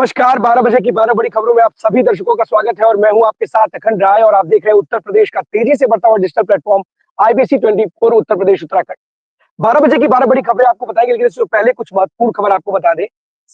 नमस्कार, 12 बजे की 12 बड़ी खबरों में आप सभी दर्शकों का स्वागत है और मैं हूं आपके साथ अखंड राय और आप देख रहे हैं उत्तर प्रदेश का तेजी से बढ़ता हुआ digital platform IBC 24 Uttar Pradesh Uttarakhand. 12 बजे की 12 बड़ी खबरें आपको बताएंगे, लेकिन इससे पहले कुछ महत्वपूर्ण खबर आपको बता दें।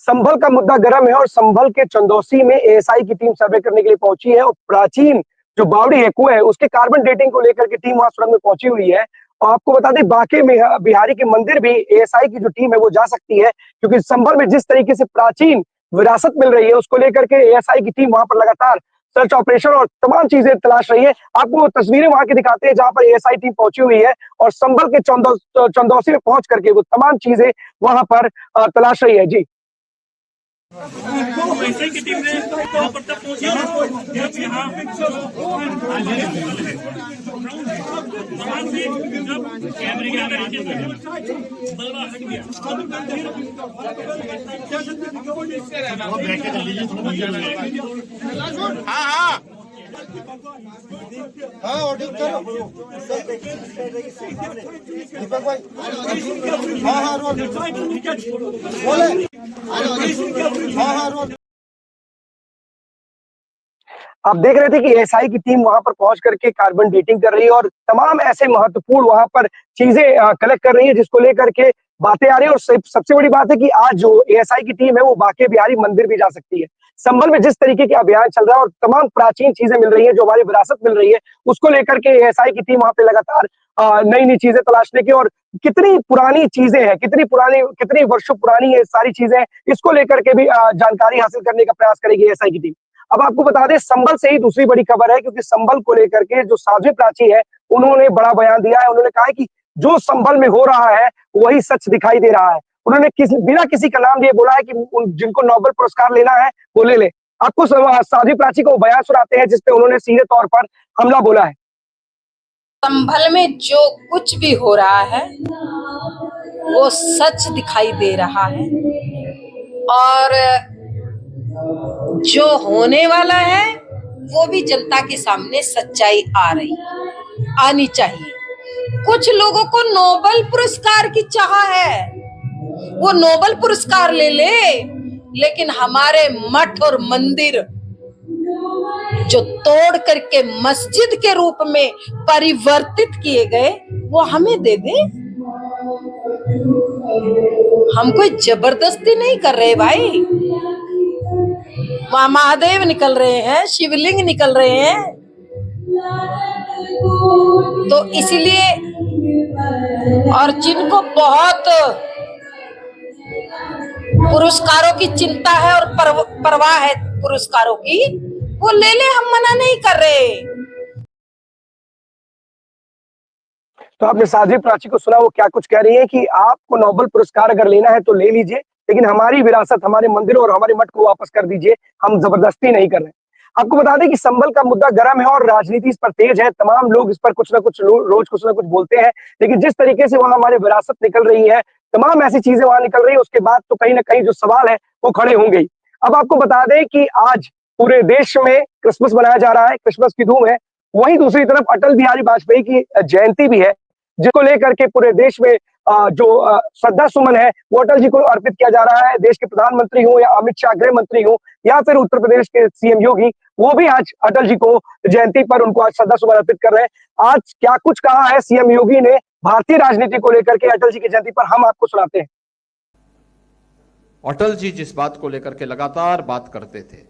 संभल का मुद्दा गर्म है और संभल के चंदौसी में एएसआई की टीम सर्वे करने के लिए पहुंची है और प्राचीन जो बावड़ी है, कुएं है, उसके कार्बन डेटिंग को लेकर के टीम वहां सुरंग में पहुंची हुई है। और आपको बता दें, बांके में बिहारी के मंदिर भी एएसआई की जो टीम है वो जा सकती है, क्योंकि संभल में जिस तरीके से प्राचीन विरासत मिल रही है उसको लेकर के एएसआई की टीम वहां पर लगातार सर्च ऑपरेशन और तमाम चीजें तलाश रही है। आपको तस्वीरें वहां की दिखाते हैं जहां पर एएसआई टीम पहुंची हुई है और संभल के चंदौसी में पहुंच करके वो तमाम चीजें वहां पर तलाश रही है। जी, एएसआई की टीम ने वहां पर तब पहुंची जब यहाँ कैमरे के अंदर मलबा हट गया। हाँ ऑडियो करो दीपक भाई। हाँ बोले। हाँ आप देख रहे थे कि एएसआई की टीम वहां पर पहुंच करके कार्बन डेटिंग कर रही है और तमाम ऐसे महत्वपूर्ण वहां पर चीजें कलेक्ट कर रही है, जिसको लेकर के बातें आ रही है। और सबसे बड़ी बात है कि आज जो एएसआई की टीम है वो बांके बिहारी मंदिर भी जा सकती है। संभल में जिस तरीके के अभियान चल रहा है और तमाम प्राचीन चीजें मिल रही है, जो हमारी विरासत मिल रही है, उसको लेकर के एएसआई की टीम वहां पे लगातार नई नई चीजें तलाशने की, और कितनी पुरानी चीजें हैं, कितनी वर्षों पुरानी ये सारी चीजें, इसको लेकर के भी जानकारी हासिल करने का प्रयास करेगी एएसआई की टीम। अब आपको बता दें, संभल से ही दूसरी बड़ी खबर है, क्योंकि संभल को लेकर के जो साध्वी प्राची है उन्होंने बड़ा बयान दिया है। उन्होंने कहा है कि जो संभल में हो रहा है वही सच दिखाई दे रहा है। उन्होंने बिना किसी का नाम लिए बोला है कि जिनको नोबेल पुरस्कार लेना है वो ले ले। आपको साध्वी प्राची को बयान सुनाते हैं जिसपे उन्होंने सीधे तौर पर हमला बोला है। संभल में जो कुछ भी हो रहा है वो सच दिखाई दे रहा है और जो होने वाला है वो भी जनता के सामने सच्चाई आनी चाहिए। कुछ लोगों को नोबेल पुरस्कार की चाह है, वो नोबेल पुरस्कार ले ले, लेकिन हमारे मठ और मंदिर जो तोड़ करके मस्जिद के रूप में परिवर्तित किए गए वो हमें दे दे। हम कोई जबरदस्ती नहीं कर रहे भाई। वहां महादेव निकल रहे हैं, शिवलिंग निकल रहे हैं, तो इसलिए और जिनको बहुत पुरस्कारों की चिंता है और परवाह है पुरस्कारों की, वो ले ले, हम मना नहीं कर रहे। तो आपने साध्वी प्राची को सुना, वो क्या कुछ कह रही है कि आपको नोबेल पुरस्कार अगर लेना है तो ले लीजिए, लेकिन हमारी विरासत, हमारे मंदिरों और हमारे मठ को वापस कर दीजिए, हम जबरदस्ती नहीं कर रहे। आपको बता दें कि संभल का मुद्दा गर्म है और राजनीति इस पर तेज है। तमाम लोग इस पर कुछ ना कुछ रोज कुछ ना कुछ बोलते हैं, लेकिन जिस तरीके से वहां हमारी विरासत निकल रही है, तमाम ऐसी चीजें वहां निकल रही है, उसके बाद तो कहीं ना कहीं जो सवाल है वो खड़े होंगे। अब आपको बता दें कि आज पूरे देश में क्रिसमस मनाया जा रहा है, क्रिसमस की धूम है। वहीं दूसरी तरफ अटल बिहारी वाजपेयी की जयंती भी है, जिसको लेकर के पूरे देश में जो श्रद्धा सुमन है वो अटल जी को अर्पित किया जा रहा है। देश के प्रधानमंत्री हो या अमित शाह गृह मंत्री हो या फिर उत्तर प्रदेश के सीएम योगी, वो भी आज अटल जी को जयंती पर उनको आज श्रद्धा सुमन अर्पित कर रहे हैं। आज क्या कुछ कहा है सीएम योगी ने भारतीय राजनीति को लेकर के अटल जी की जयंती पर, हम आपको सुनाते हैं। अटल जी जिस बात को लेकर के लगातार बात करते थे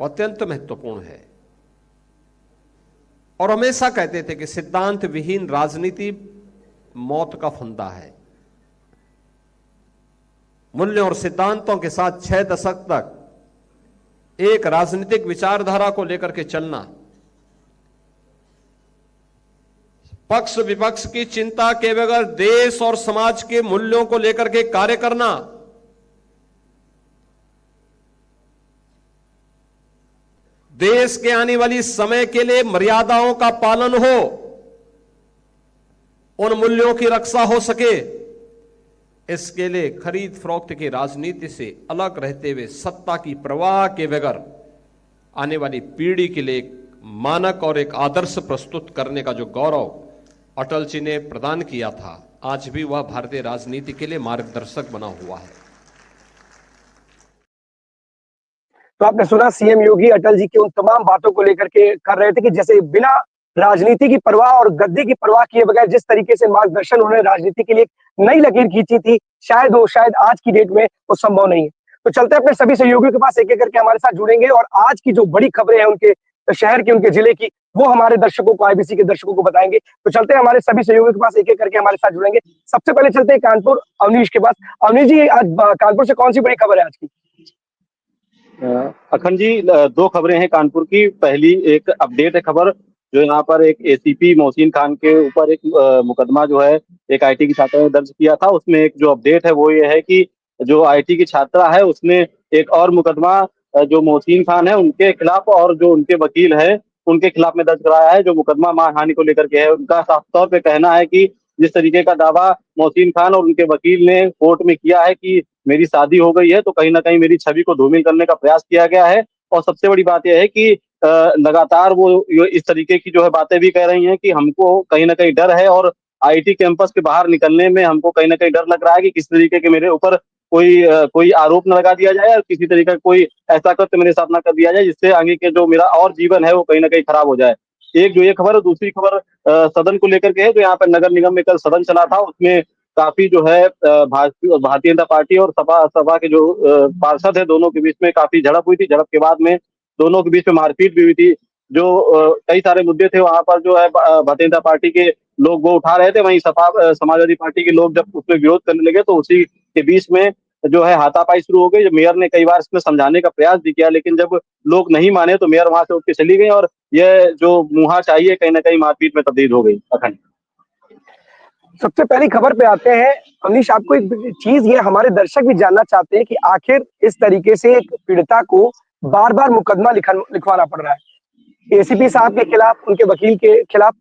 वो अत्यंत महत्वपूर्ण है और हमेशा कहते थे कि सिद्धांत विहीन राजनीति मौत का फंदा है। मूल्यों और सिद्धांतों के साथ 6 दशक तक एक राजनीतिक विचारधारा को लेकर के चलना, पक्ष विपक्ष की चिंता के बगैर देश और समाज के मूल्यों को लेकर के कार्य करना, देश के आने वाली समय के लिए मर्यादाओं का पालन हो, उन मूल्यों की रक्षा हो सके, इसके लिए खरीद फरोख्त की राजनीति से अलग रहते हुए सत्ता की परवाह के बगैर आने वाली पीढ़ी के लिए एक मानक और एक आदर्श प्रस्तुत करने का जो गौरव अटल जी ने प्रदान किया था, आज भी वह भारतीय राजनीति के लिए मार्गदर्शक बना हुआ है। तो आपने सुना सीएम योगी अटल जी की उन तमाम बातों को लेकर के कर रहे थे कि जैसे बिना राजनीति की परवाह और गद्दी की परवाह किए बगैर जिस तरीके से मार्गदर्शन उन्होंने राजनीति के लिए एक नई लकीर खींची थी, शायद आज की डेट में वो संभव नहीं है। तो चलते अपने सभी सहयोगियों के पास एक-एक करके हमारे साथ जुड़ेंगे और आज की जो बड़ी खबरें हैं उनके शहर की, उनके जिले की, वो हमारे दर्शकों को, आईबीसी के दर्शकों को बताएँगे। तो चलते हैं हमारे सभी सहयोगियों के पास एक-एक करके हमारे साथ जुड़ेंगे। सबसे पहले चलते हैं कानपुर अवनीश के पास। अवनीश जी, आज कानपुर से कौन-सी बड़ी खबर है आज की? अखंड जी, दो खबरें हैं कानपुर की। पहली एक अपडेट है खबर, जो यहाँ पर एक एसीपी मोहसिन खान के ऊपर एक मुकदमा जो है एक आईटी की छात्रा ने दर्ज किया था। उसमें एक जो अपडेट है वो ये है कि जो आईटी की छात्रा है उसने एक और मुकदमा जो मोहसिन खान है उनके खिलाफ और जो उनके वकील है उनके खिलाफ में दर्ज कराया है। जो मुकदमा मानहानि को लेकर के है, उनका साफ तौर पे कहना है कि जिस तरीके का दावा मोहसिन खान और उनके वकील ने कोर्ट में किया है कि मेरी शादी हो गई है, तो कहीं न कहीं मेरी छवि को धूमिल करने का प्रयास किया गया है। और सबसे बड़ी बात यह है कि लगातार वो इस तरीके की जो है बातें भी कह रही हैं कि हमको कहीं न कहीं डर है और आईटी कैंपस के बाहर निकलने में हमको कहीं न कहीं डर लग रहा है कि किस तरीके के मेरे ऊपर कोई आरोप न लगा दिया जाए और किसी तरीके का कोई ऐसा कृत्य मेरे साथ ना कर दिया जाए जिससे आगे के जो मेरा और जीवन है वो कहीं न कहीं खराब हो जाए। एक जो ये खबर है, दूसरी खबर सदन को लेकर के है। जो यहाँ पे नगर निगम में कल सदन चला था, उसमें काफ़ी जो है भारतीय जनता पार्टी और सपा के जो पार्षद हैं, दोनों के बीच में काफ़ी झड़प हुई थी। झड़प के बाद में दोनों के बीच में मारपीट भी हुई थी। जो कई सारे मुद्दे थे वहाँ पर जो है भारतीय जनता पार्टी के लोग वो उठा रहे थे, वहीं समाजवादी पार्टी के लोग जब उसमें विरोध करने लगे तो उसी के बीच में जो है हाथापाई शुरू हो गई। मेयर ने कई बार इसमें समझाने का प्रयास भी किया, लेकिन जब लोग नहीं माने तो मेयर वहाँ से उठ के चली गई और ये जो मुहा चाहिए कहीं न कहीं मारपीट में तब्दील हो गई। अखंड। सबसे पहली खबर पे आते हैं। अवनीश, आपको एक चीज ये हमारे दर्शक भी जानना चाहते हैं कि आखिर इस तरीके से एक पीड़िता को बार-बार मुकदमा लिखवाना पड़ रहा है एसीपी साहब के खिलाफ, उनके वकील के खिलाफ।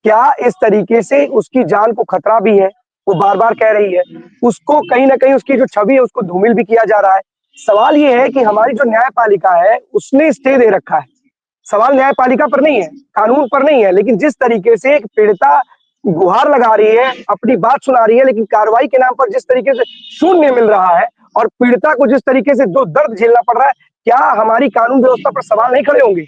क्या इस तरीके से उसकी जान को खतरा भी है? वो बार-बार कह रही है। उसको कहीं न कहीं उसकी जो छवि है उसको धूमिल भी किया जा रहा है। सवाल ये है कि हमारी जो न्यायपालिका है उसने स्टे दे रखा है। सवाल न्यायपालिका पर नहीं है, कानून पर नहीं है, लेकिन जिस तरीके से एक पीड़िता गुहार लगा रही है, अपनी बात सुना रही है, लेकिन कार्रवाई के नाम पर जिस तरीके से शून्य मिल रहा है और पीड़िता को जिस तरीके से जो दर्द झेलना पड़ रहा है, क्या हमारी कानून व्यवस्था पर सवाल नहीं खड़े होंगे?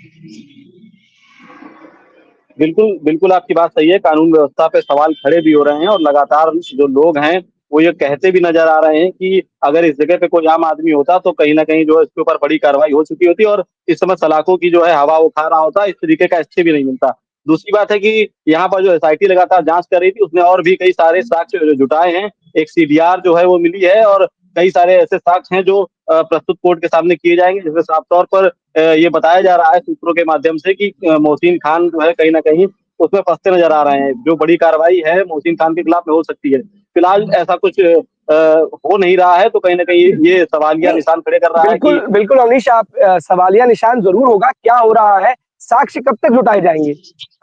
बिल्कुल, बिल्कुल आपकी बात सही है। कानून व्यवस्था पे सवाल खड़े भी हो रहे हैं और लगातार जो लोग हैं, वो ये कहते भी नज़र आ रहे हैं कि अगर इस जगह पे कोई आम आदमी होता तो कहीं न कहीं जो है इसके ऊपर बड़ी कार्रवाई हो चुकी होती और इस समय सलाखों की जो है हवा वो खा रहा होता, इस तरीके का स्टे भी नहीं मिलता। दूसरी बात है कि यहाँ पर जो एसआईटी लगातार जाँच कर रही थी, उसने और भी कई सारे साक्ष्य जुटाए हैं। एक सीडीआर जो है वो मिली है और कई सारे ऐसे साक्ष्य हैं जो प्रस्तुत कोर्ट के सामने किए जाएँगे, जिसमें साफ तौर पर ये बताया जा रहा है सूत्रों के माध्यम से कि मोहसिन खान जो है कहीं न कहीं उसमें फँसते नज़र आ रहे हैं। जो बड़ी कार्रवाई है मोहसिन खान के खिलाफ में हो सकती है। फिलहाल ऐसा कुछ हो नहीं रहा है, तो कहीं न कहीं ये सवालिया निशान खड़े कर रहा है कि बिल्कुल, बिल्कुल अवनीश, आप सवालिया निशान ज़रूर होगा। क्या हो रहा है? साक्ष्य कब तक जुटाए जाएँगे?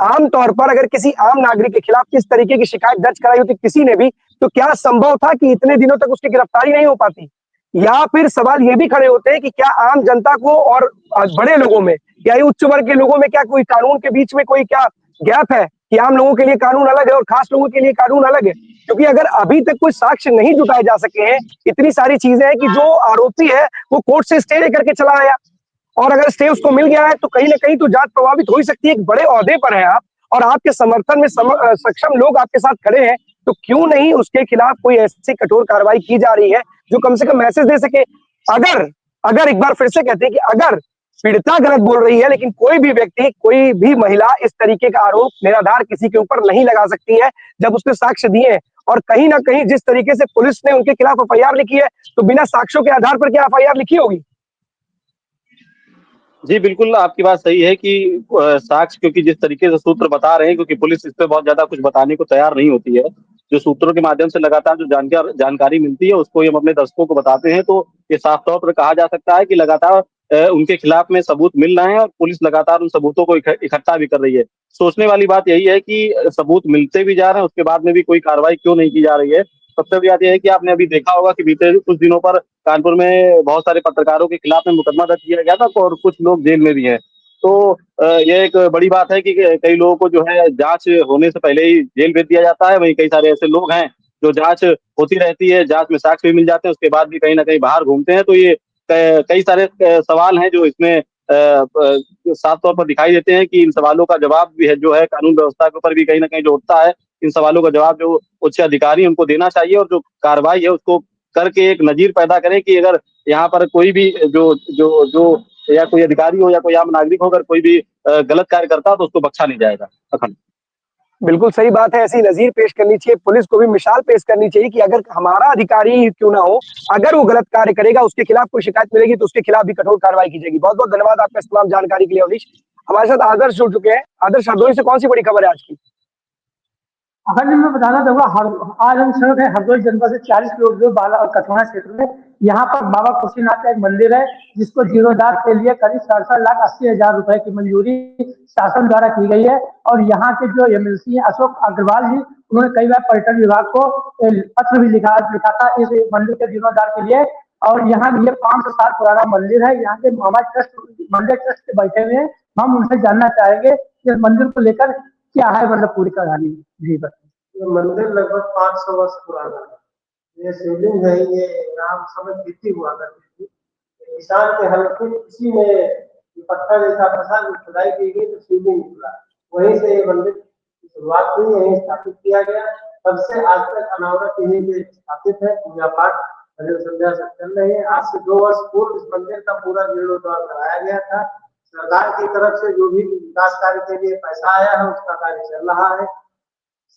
आम तौर पर अगर किसी आम नागरिक के खिलाफ इस तरीके की शिकायत दर्ज कराई होती किसी ने भी, तो क्या संभव था कि इतने दिनों तक उसकी गिरफ्तारी नहीं हो पाती? या फिर सवाल ये भी खड़े होते हैं कि क्या आम जनता को और बड़े लोगों में, या उच्च वर्ग के लोगों में क्या कोई कानून के बीच में कोई क्या गैप है कि आम लोगों के लिए कानून अलग है और खास लोगों के लिए कानून अलग है? क्योंकि अगर अभी तक कोई साक्ष्य नहीं जुटाए जा सके हैं, इतनी सारी चीजें हैं कि जो आरोपी है वो कोर्ट से स्टे लेकर के चला आया और अगर स्टे उसको मिल गया है तो कहीं ना कहीं तो जांच प्रभावित हो ही सकती है। एक बड़े ओहदे पर है आप और आपके समर्थन में सक्षम लोग आपके साथ खड़े हैं, तो क्यों नहीं उसके खिलाफ कोई ऐसी कठोर कार्रवाई की जा रही है जो कम से कम मैसेज दे सके? अगर अगर एक बार फिर से कहते हैं कि अगर पीड़िता गलत बोल रही है, लेकिन कोई भी व्यक्ति, कोई भी महिला इस तरीके का आरोप निराधार किसी के ऊपर नहीं लगा सकती है जब उसने साक्ष्य दिए। और कहीं ना कहीं जिस तरीके से पुलिस ने उनके खिलाफ एफआईआर लिखी है, तो बिना साक्ष्यों के आधार पर क्या एफआईआर लिखी होगी? जी, बिल्कुल आपकी बात सही है कि साक्ष्य, क्योंकि जिस तरीके से सूत्र बता रहे हैं, क्योंकि पुलिस इस पे बहुत ज़्यादा कुछ बताने को तैयार नहीं होती है। जो सूत्रों के माध्यम से लगातार जो जानकारी मिलती है, उसको ये हम अपने दर्शकों को बताते हैं, तो ये साफ तौर पर कहा जा सकता है कि लगातार उनके खिलाफ में सबूत मिल रहे हैं और पुलिस लगातार उन सबूतों को इकट्ठा भी कर रही है। सोचने वाली बात यही है कि सबूत मिलते भी जा रहे हैं, उसके बाद में भी कोई कार्रवाई क्यों नहीं की जा रही है। सबसे बड़ी बात ये है कि आपने अभी देखा होगा कि बीते कुछ दिनों पर कानपुर में बहुत सारे पत्रकारों के खिलाफ में मुकदमा दर्ज किया गया था और कुछ लोग जेल में भी हैं। तो ये एक बड़ी बात है कि कई लोगों को जो है जाँच होने से पहले ही जेल भेज दिया जाता है, वहीं कई सारे ऐसे लोग हैं जो जाँच होती रहती है, जाँच में साक्ष्य भी मिल जाते हैं, उसके बाद भी कहीं न कहीं बाहर घूमते हैं। तो ये कई सारे सवाल हैं जो इसमें साफ तौर पर दिखाई देते हैं कि इन सवालों का जवाब भी है जो है कानून व्यवस्था के ऊपर भी कहीं ना कहीं जो उठता है। इन सवालों का जवाब जो उच्च अधिकारी हैं उनको देना चाहिए और जो कार्रवाई है उसको करके एक नजीर पैदा करें कि अगर यहाँ पर कोई भी जो जो जो या कोई अधिकारी हो या कोई आम नागरिक हो, अगर कोई भी गलत कार्य करता है तो उसको बख्शा नहीं जाएगा। अखंड बिल्कुल सही बात है, ऐसी नजीर पेश करनी चाहिए, पुलिस को भी मिसाल पेश करनी चाहिए कि अगर हमारा अधिकारी ही क्यों ना हो, अगर वो गलत कार्य करेगा, उसके खिलाफ कोई शिकायत मिलेगी तो उसके खिलाफ भी कठोर कार्रवाई की जाएगी। बहुत बहुत धन्यवाद आपका इस तमाम जानकारी के लिए अवनीश। हमारे साथ आदर्श जुड़ चुके हैं। आदर्श, हरदोई से कौन सी बड़ी खबर है आज की? अगर मैं बताना चाहूंगा, आज हम सड़क है हरदोई जनपद से 40 किलोमीटर दूर बाला और कठौना क्षेत्र में। यहाँ पर बाबा खुशीनाथ का एक मंदिर है जिसको जीर्णोद्धार के लिए करीब 67,80,000 रुपए की मंजूरी शासन द्वारा की गई है। और यहाँ के जो एमएलसी हैं अशोक अग्रवाल जी, उन्होंने कई बार पर्यटन विभाग को पत्र भी लिखा था इस मंदिर के जीर्णोद्धार के लिए। और यहाँ ये 500 साल पुराना मंदिर है। यहाँ के हमारे ट्रस्ट मंदिर ट्रस्ट के बैठे हुए हैं, हम उनसे जानना चाहेंगे इस मंदिर को लेकर क्या है, मतलब पूरी कहानी जी। बस ये मंदिर लगभग 500 वर्ष पुराना है। ये शिवलिंग है, ये नाम समय खेती हुआ करती थी। किसान के हल्के किसी में पत्थर जैसा फंसा, खुदाई की गई तो शिवलिंग निकला। वहीं से ये मंदिर की शुरुआत हुई, यहीं स्थापित किया गया। तब से आज तक अनावरत यहीं पे स्थापित है, पूजा पाठ भजन संध्या सब चल रहे हैं। आज से 2 वर्ष पूर्व इस मंदिर का पूरा जीर्णोद्धार कराया गया था। सरकार की तरफ से जो भी विकास कार्य के लिए पैसा आया है उसका कार्य चल रहा है।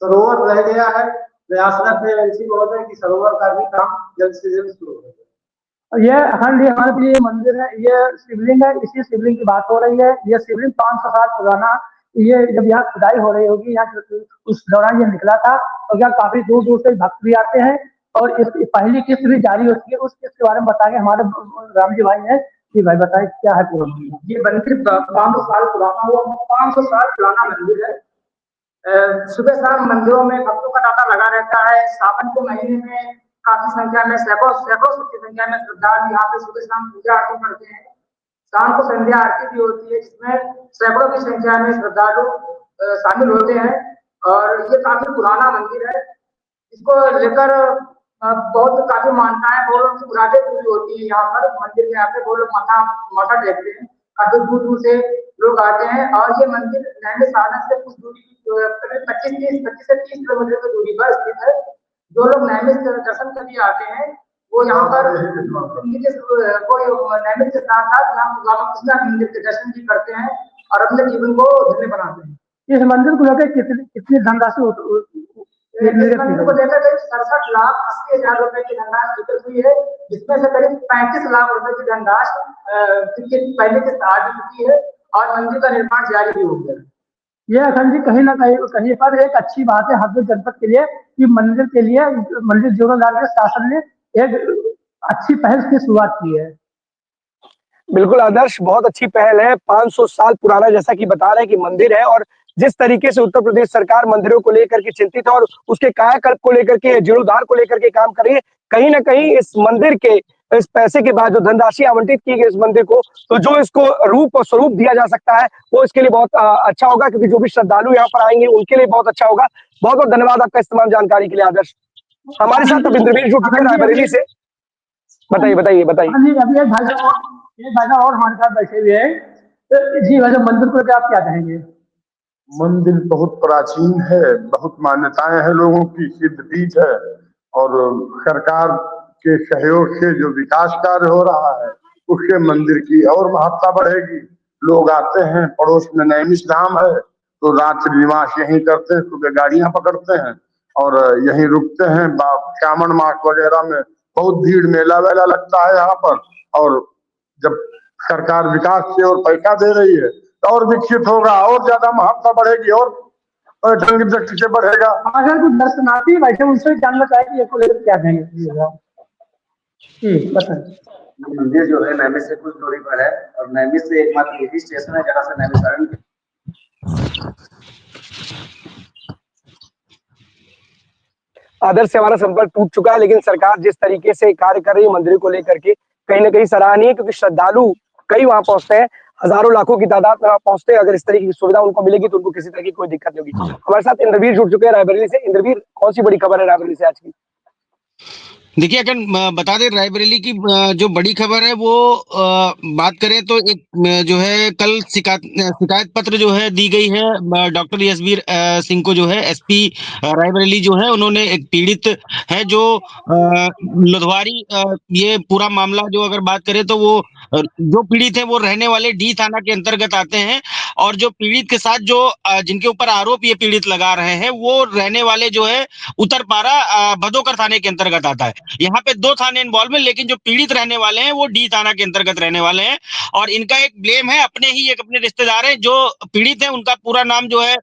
सरोवर रह गया है, प्रयासरत है एमसी महोदय की सरोवर का भी काम जल्द से जल्द शुरू हो जाए। ये अखंड हमारे लिए मंदिर है, ये शिवलिंग है, इसी शिवलिंग की बात हो रही है। ये शिवलिंग 500 साल पुराना, ये जब यहाँ खुदाई हो रही होगी यहाँ उस दौरान ये निकला था। और यहाँ काफी दूर दूर से भक्त भी आते हैं और इस पहली किस्त भी जारी होती है। उस किस्त के बारे में बताएंगे हमारे राम जी भाई हैं कि भाई बताए क्या है पूरा। ये मंदिर 500 साल पुराना हुआ, 500 साल पुराना मंदिर है। सुबह शाम मंदिरों में भक्तों का तांता लगा रहता है। सावन के महीने में काफी संख्या में सैकड़ों की संख्या में श्रद्धालु यहाँ पे सुबह शाम पूजा आरती करते हैं। शाम को संध्या आरती भी होती है जिसमें सैकड़ों की संख्या में श्रद्धालु शामिल होते हैं। और ये काफी पुराना मंदिर है, इसको लेकर बहुत काफी मान्यताएं बहुत लोग की मुरादें पूरी होती है। यहाँ पर मंदिर में आके बहुत लोग माथा टेकते हैं, काफी दूर दूर से लोग आते हैं। और ये मंदिर नैमिषारण्य से कुछ दूरी करीब 25 से 30 किलोमीटर की दूरी पर स्थित है। जो लोग नैमिष दर्शन के लिए आते हैं वो यहाँ पर नैमिष के साथ साथ बाबा कृष्णा मंदिर के दर्शन भी करते हैं और अपने जीवन को धन्य बनाते हैं। इस मंदिर को लेकर कितनी धनराशि मंदिर को लेकर करीब 67,80,000 रुपए की धनराशि स्वीकृत हुई है, जिसमें से करीब 35 लाख रुपए की धनराशि पहले के आ चुकी है और मंदिर का निर्माण जारी भी हो गया। ये अखंड जी कहीं ना कहीं पर एक अच्छी बात है हरदोई जनपद के लिए कि मंदिर जीर्णोद्धार के शासन ने एक अच्छी पहल की शुरुआत की है। बिल्कुल आदर्श, बहुत अच्छी पहल है। 500 साल पुराना जैसा कि बता रहे हैं कि मंदिर है और जिस तरीके से उत्तर प्रदेश सरकार मंदिरों को लेकर के चिंतित है और उसके कायाकल्प को लेकर के, जीर्णोद्धार को लेकर के काम कर रही है, कहीं ना कहीं इस मंदिर के इस पैसे के बाद जो धनराशि आवंटित की गई इस मंदिर को, तो जो इसको रूप और स्वरूप दिया जा सकता है वो इसके लिए बहुत अच्छा होगा, क्योंकि जो भी श्रद्धालु यहाँ पर आएंगे उनके लिए बहुत अच्छा होगा। बहुत बहुत धन्यवाद आपका इस तमाम जानकारी के लिए आदर्श। हमारे साथ तो इंद्रवीर जुड़ चुके हैं रायबरेली से। बताइए बताइए बताइए। अभी एक भाई और हमारे साथ बैठे हुए हैं जी। वैसे मंदिर को आप क्या कहेंगे? मंदिर बहुत प्राचीन है, बहुत मान्यताएं हैं लोगों की, सिद्धपीठ है और सरकार के सहयोग से जो विकास कार्य हो रहा है उससे मंदिर की और महत्ता बढ़ेगी। लोग आते हैं, पड़ोस में नैमिष धाम है तो रात्रि निवास यहीं करते हैं, सुबह गाड़ियां पकड़ते हैं और यहीं रुकते हैं। श्रावण मास वगैरह में बहुत भीड़, मेला वेला लगता है यहाँ पर। और जब सरकार विकास से और पैसा दे रही है तो और विकसित होगा, और ज्यादा महत्ता बढ़ेगी और ढंग दृष्टि से बढ़ेगा। अगर जो दर्शनार्थी बैठे उनसे जानना चाहिए इसको लेकर क्या कहेंगे? मंदिर जो है नैमिष से कुछ दूरी पर है और नैमिष से एकमात्र यही स्टेशन है जहाँ से नैमिषारण्य आदर्श से हमारा संपर्क टूट चुका है, लेकिन सरकार जिस तरीके से कार्य कर रही है मंदिर को लेकर के कहीं ना कहीं सराहनीय, क्योंकि श्रद्धालु कई वहां पहुंचते हैं, हजारों लाखों की तादाद में वहां पहुंचते हैं। अगर इस तरीके की सुविधा उनको मिलेगी तो उनको किसी तरह की कोई दिक्कत नहीं होगी। हमारे साथ इंद्रवीर जुड़ चुके हैं रायबरेली से। इंद्रवीर, कौन सी बड़ी खबर है रायबरेली से आज की? देखिए, अगर बता दें रायबरेली की जो बड़ी खबर है वो बात करें तो एक जो है कल शिकायत पत्र जो है दी गई है डॉक्टर यशवीर सिंह को, जो है एसपी रायबरेली जो है, उन्होंने एक पीड़ित है जो लुधवारी, ये पूरा मामला जो अगर बात करें तो वो जो पीड़ित है वो रहने वाले डी थाना के अंतर्गत आते हैं, और जो पीड़ित के साथ जो जिनके ऊपर आरोप ये पीड़ित लगा रहे हैं वो रहने वाले जो है उत्तरपारा भदोकर थाने के अंतर्गत आता है। यहाँ पे 2 थाने इन्वॉल्व है, लेकिन जो पीड़ित रहने वाले हैं वो डी थाना के अंतर्गत रहने वाले हैं, और इनका एक ब्लेम है, अपने रिश्तेदार हैं जो पीड़ित हैं, उनका पूरा नाम जो है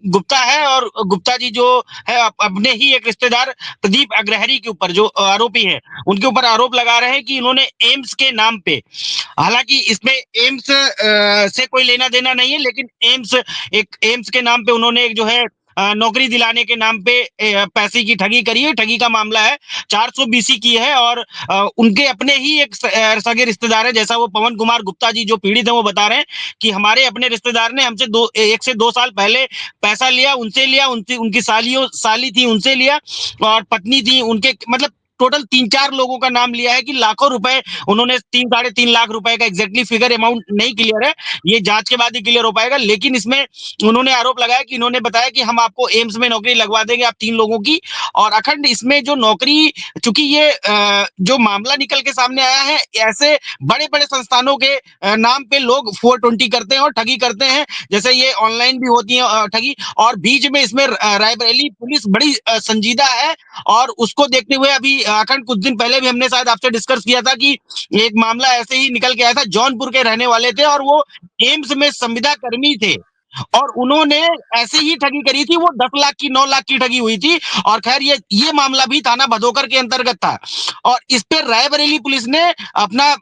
गुप्ता है, और गुप्ता जी जो है अपने ही एक रिश्तेदार प्रदीप अग्रहरी के ऊपर जो आरोपी है उनके ऊपर आरोप लगा रहे हैं कि इन्होंने एम्स के नाम पे, हालांकि इसमें एम्स से कोई लेना देना नहीं है, लेकिन एम्स के नाम पे उन्होंने एक जो है नौकरी दिलाने के नाम पे पैसे की ठगी करी है। ठगी का मामला है, 400 बीसी की है, और उनके अपने ही एक सगे रिश्तेदार है, जैसा वो पवन कुमार गुप्ता जी जो पीड़ित है वो बता रहे हैं कि हमारे अपने रिश्तेदार ने हमसे 1 से 2 साल पहले पैसा लिया, उनकी साली थी उनसे लिया, और पत्नी थी उनके, मतलब टोटल 3-4 लोगों का नाम लिया है कि लाखों रुपए उन्होंने, 3-3.5 लाख रुपए का एग्जैक्टली फिगर अमाउंट नहीं क्लियर है, ये जांच के बाद ही क्लियर हो पाएगा, लेकिन इसमें उन्होंने आरोप लगाया कि इन्होंने बताया कि हम आपको एम्स में नौकरी लगवा देंगे, आप 3 लोगों की, और अखंड इसमें जो नौकरी, चूंकि ये जो मामला निकल के सामने आया है, ऐसे बड़े बड़े संस्थानों के नाम पे लोग 420 करते हैं और ठगी करते हैं, जैसे ये ऑनलाइन भी होती है ठगी, और बीच में इसमें रायबरेली पुलिस बड़ी संजीदा है, और उसको देखते हुए अभी अखंड कुछ दिन पहले भी हमने शायद आपसे डिस्कस किया था कि एक मामला ऐसे ही निकल के आया था, जौनपुर के रहने वाले थे और वो एम्स में संविदा कर्मी थे, और उन्होंने ऐसे ही ठगी करी थी, वो 10 लाख की 9 लाख की ठगी हुई थी, और खैर ये मामला भी थाना भदोकर के अंतर्गत था, और इस पे रायबरेली पुलिस ने अपना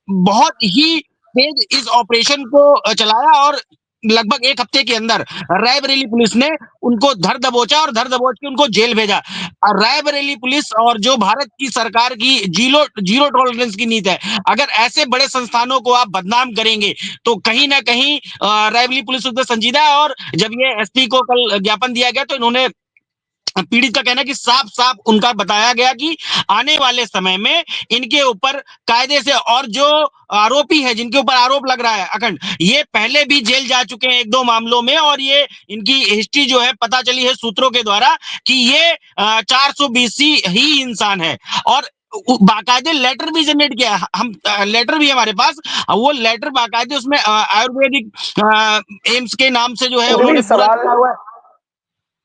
बहुत ही तेज इस ऑपरेशन को चलाया, और लगभग 1 हफ्ते के अंदर रायबरेली पुलिस ने उनको धर दबोचा, और धर दबोच के उनको जेल भेजा। रायबरेली पुलिस और जो भारत की सरकार की जीरो जीरो टॉलरेंस की नीति है, अगर ऐसे बड़े संस्थानों को आप बदनाम करेंगे तो कहीं ना कहीं रायबरेली पुलिस उस पर संजीदा है, और जब ये एसपी को कल ज्ञापन दिया गया तो इन्होंने, पीड़ित का कहना है कि साफ साफ उनका बताया गया कि आने वाले समय में इनके ऊपर कायदे से, और जो आरोपी है जिनके ऊपर आरोप लग रहा है अखंड, ये पहले भी जेल जा चुके हैं 1-2 मामलों में, और ये इनकी हिस्ट्री जो है पता चली है सूत्रों के द्वारा कि ये 420 ही इंसान है, और बाकायदे लेटर भी जनरेट किया, हम लेटर भी हमारे पास, वो लेटर बाकायदे उसमें आयुर्वेदिक एम्स के नाम से जो है इंद्रवीर उन्होंने पूरा सवाल, लिखा हुआ है।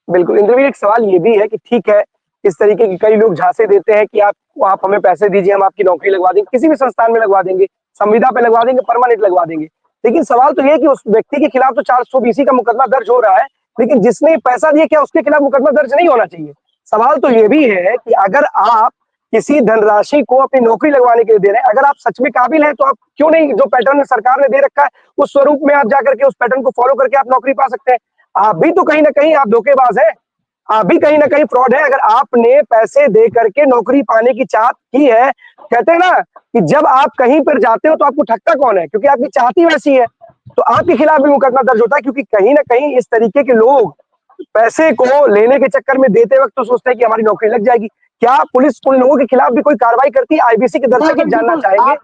बिल्कुल इंद्रवीर, एक सवाल ये भी है कि ठीक है, इस तरीके के कई लोग झांसे देते हैं कि आप हमें पैसे दीजिए, हम आपकी नौकरी लगवा देंगे, किसी भी संस्थान में लगवा देंगे, संविदा पे लगवा देंगे, परमानेंट लगवा देंगे, लेकिन सवाल तो ये है कि उस व्यक्ति के खिलाफ तो 420 का मुकदमा दर्ज हो रहा है, लेकिन जिसने पैसा दिया क्या उसके खिलाफ मुकदमा दर्ज नहीं होना चाहिए? सवाल तो ये भी है कि अगर आप किसी धनराशि को अपनी नौकरी लगवाने के लिए दे रहे हैं, अगर आप सच में काबिल हैं तो आप क्यों नहीं, जो पैटर्न सरकार ने दे रखा है उस स्वरूप में आप जाकर के उस पैटर्न को फॉलो करके आप नौकरी पा सकते हैं। आप भी तो कहीं ना कहीं आप धोखेबाज है, आप भी कहीं ना कहीं फ्रॉड है, अगर आपने पैसे दे करके नौकरी पाने की चाहत की है। कहते हैं ना कि जब आप कहीं पर जाते हो तो आपको ठगता कौन है, क्योंकि आपकी चाहती वैसी है, तो आपके खिलाफ भी मुकदमा दर्ज होता है, क्योंकि कहीं ना कहीं इस तरीके के लोग पैसे को लेने के चक्कर में देते वक्त तो सोचते हैं कि हमारी नौकरी लग जाएगी। क्या पुलिस उन लोगों के खिलाफ भी कोई कार्रवाई करती है? आईबीसी के दर्शक जानना चाहेंगे।